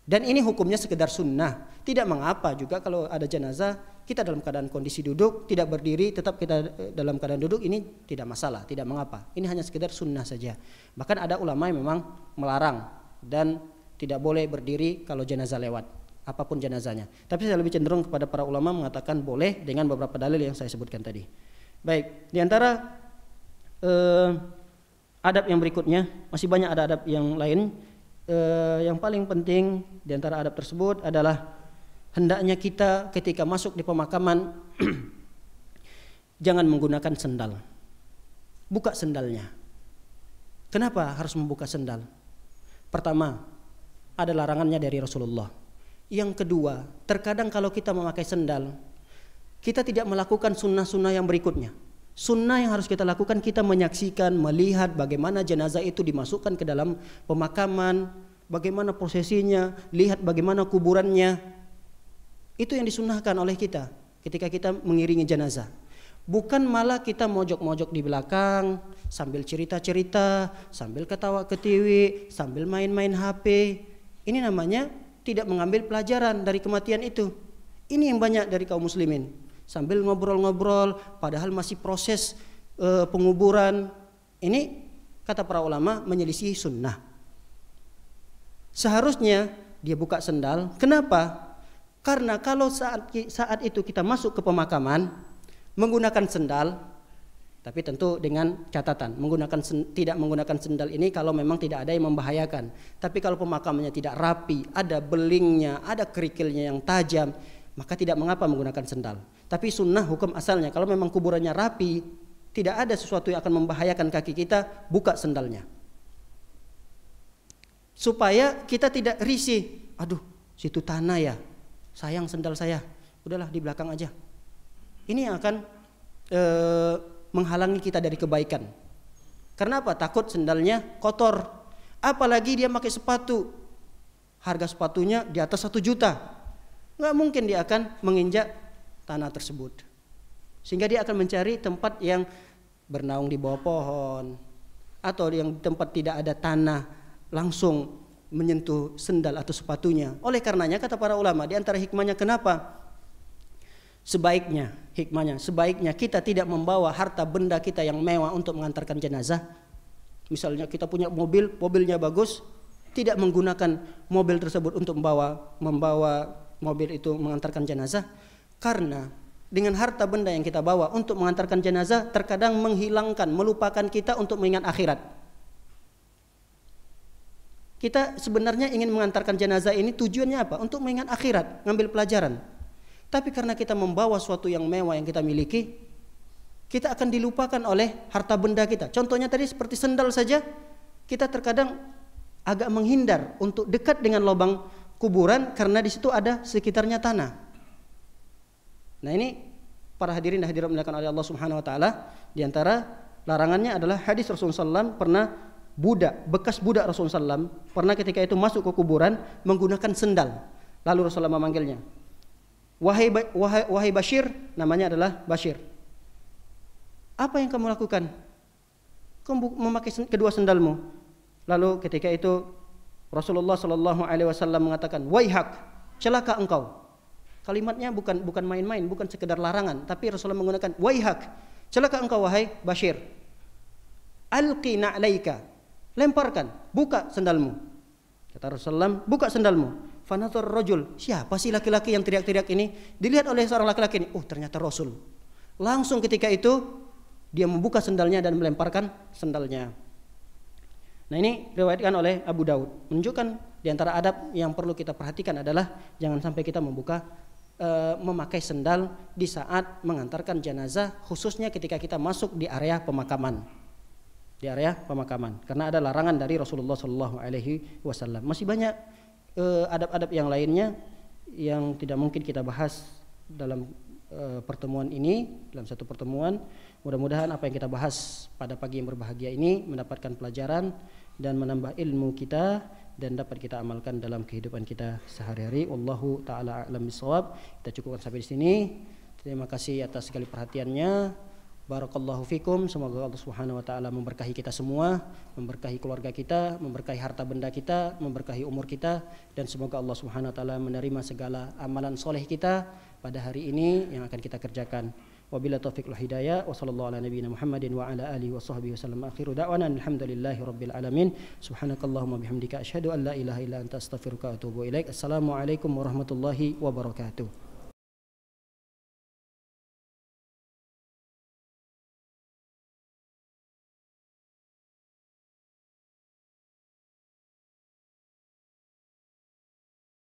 Dan ini hukumnya sekedar sunnah. Tidak mengapa juga kalau ada jenazah kita dalam keadaan kondisi duduk, tidak berdiri, tetap kita dalam keadaan duduk, ini tidak masalah, tidak mengapa. Ini hanya sekedar sunnah saja. Bahkan ada ulama yang memang melarang dan tidak boleh berdiri kalau jenazah lewat, apapun jenazahnya. Tapi saya lebih cenderung kepada para ulama mengatakan boleh dengan beberapa dalil yang saya sebutkan tadi. Baik, di antara adab yang berikutnya, masih banyak ada adab yang lain. Yang paling penting di antara adab tersebut adalah hendaknya kita ketika masuk di pemakaman jangan menggunakan sendal. Buka sendalnya. Kenapa harus membuka sendal? Pertama, ada larangannya dari Rasulullah. Yang kedua, terkadang kalau kita memakai sendal, kita tidak melakukan sunnah-sunnah yang berikutnya. Sunnah yang harus kita lakukan, kita menyaksikan, melihat bagaimana jenazah itu dimasukkan ke dalam pemakaman, bagaimana prosesinya, lihat bagaimana kuburannya. Itu yang disunnahkan oleh kita ketika kita mengiringi jenazah. Bukan malah kita mojok-mojok di belakang sambil cerita-cerita, sambil ketawa-ketiwi, sambil main-main HP. Ini namanya tidak mengambil pelajaran dari kematian itu. Ini yang banyak dari kaum muslimin. Sambil ngobrol-ngobrol padahal masih proses penguburan. Ini kata para ulama menyelisih sunnah. Seharusnya dia buka sendal. Kenapa? Karena kalau saat itu kita masuk ke pemakaman menggunakan sendal, tapi tentu dengan catatan tidak menggunakan sendal ini kalau memang tidak ada yang membahayakan. Tapi kalau pemakamannya tidak rapi, ada belingnya, ada kerikilnya yang tajam, maka tidak mengapa menggunakan sendal. Tapi sunnah hukum asalnya kalau memang kuburannya rapi, tidak ada sesuatu yang akan membahayakan kaki kita, buka sendalnya. Supaya kita tidak risih, aduh situ tanah ya, sayang sendal saya, udahlah di belakang aja. Ini yang akan menghalangi kita dari kebaikan. Karena apa? Takut sendalnya kotor. Apalagi dia pakai sepatu, harga sepatunya di atas 1 juta. Nggak mungkin dia akan menginjak tanah tersebut. Sehingga dia akan mencari tempat yang bernaung di bawah pohon, atau yang tempat tidak ada tanah langsung menyentuh sendal atau sepatunya. Oleh karenanya kata para ulama, di antara hikmahnya kenapa? Sebaiknya kita tidak membawa harta benda kita yang mewah untuk mengantarkan jenazah. Misalnya kita punya mobilnya bagus, tidak menggunakan mobil tersebut untuk membawa mobil itu mengantarkan jenazah. Karena dengan harta benda yang kita bawa untuk mengantarkan jenazah terkadang melupakan kita untuk mengingat akhirat. Kita sebenarnya ingin mengantarkan jenazah ini tujuannya apa? Untuk mengingat akhirat, ngambil pelajaran. Tapi karena kita membawa sesuatu yang mewah yang kita miliki, kita akan dilupakan oleh harta benda kita. Contohnya tadi seperti sendal saja, kita terkadang agak menghindar untuk dekat dengan lubang kuburan karena di situ ada sekitarnya tanah. Nah ini para hadirin dan hadirat dimuliakan oleh Allah Subhanahu wa taala, di antara larangannya adalah hadis Rasulullah SAW pernah bekas budak Rasulullah SAW pernah ketika itu masuk ke kuburan menggunakan sendal. Lalu Rasulullah memanggilnya, Wahai Bashir, namanya adalah Bashir. Apa yang kamu lakukan? Kamu memakai kedua sendalmu. Lalu ketika itu Rasulullah SAW mengatakan, Waihak, celaka engkau. Kalimatnya bukan main-main, bukan sekedar larangan, tapi Rasulullah menggunakan Waihak, celaka engkau wahai Bashir. Alqi na'laika, lemparkan, buka sendalmu. Kata Rasulullah, buka sendalmu. Fanatur rajul, siapa sih laki-laki yang teriak-teriak ini? Dilihat oleh seorang laki-laki ini, ternyata Rasul. Langsung ketika itu dia membuka sendalnya dan melemparkan sendalnya. Nah ini diriwayatkan oleh Abu Daud. Menunjukkan di antara adab yang perlu kita perhatikan adalah jangan sampai kita memakai sendal di saat mengantarkan jenazah, khususnya ketika kita masuk di area pemakaman. Karena ada larangan dari Rasulullah SAW. Masih banyak adab-adab yang lainnya yang tidak mungkin kita bahas dalam pertemuan ini, dalam satu pertemuan. Mudah-mudahan apa yang kita bahas pada pagi yang berbahagia ini mendapatkan pelajaran dan menambah ilmu kita dan dapat kita amalkan dalam kehidupan kita sehari-hari. Wallahu taala a'lam bishawab. Kita cukupkan sampai di sini. Terima kasih atas segala perhatiannya. Barakallahu fikum. Semoga Allah Subhanahu wa taala memberkahi kita semua, memberkahi keluarga kita, memberkahi harta benda kita, memberkahi umur kita, dan semoga Allah Subhanahu wa taala menerima segala amalan soleh kita pada hari ini yang akan kita kerjakan. Wabillahi taufiq wal hidayah. Wa sallallahu ala nabiyyina Muhammadin wa ala alihi wa sahbihi wasallam. Akhiru da'wana alhamdulillahi rabbil alamin. Subhanakallahumma bihamdika asyhadu an la ilaha illa anta astaghfiruka wa atubu ilaik. Assalamualaikum warahmatullahi wabarakatuh.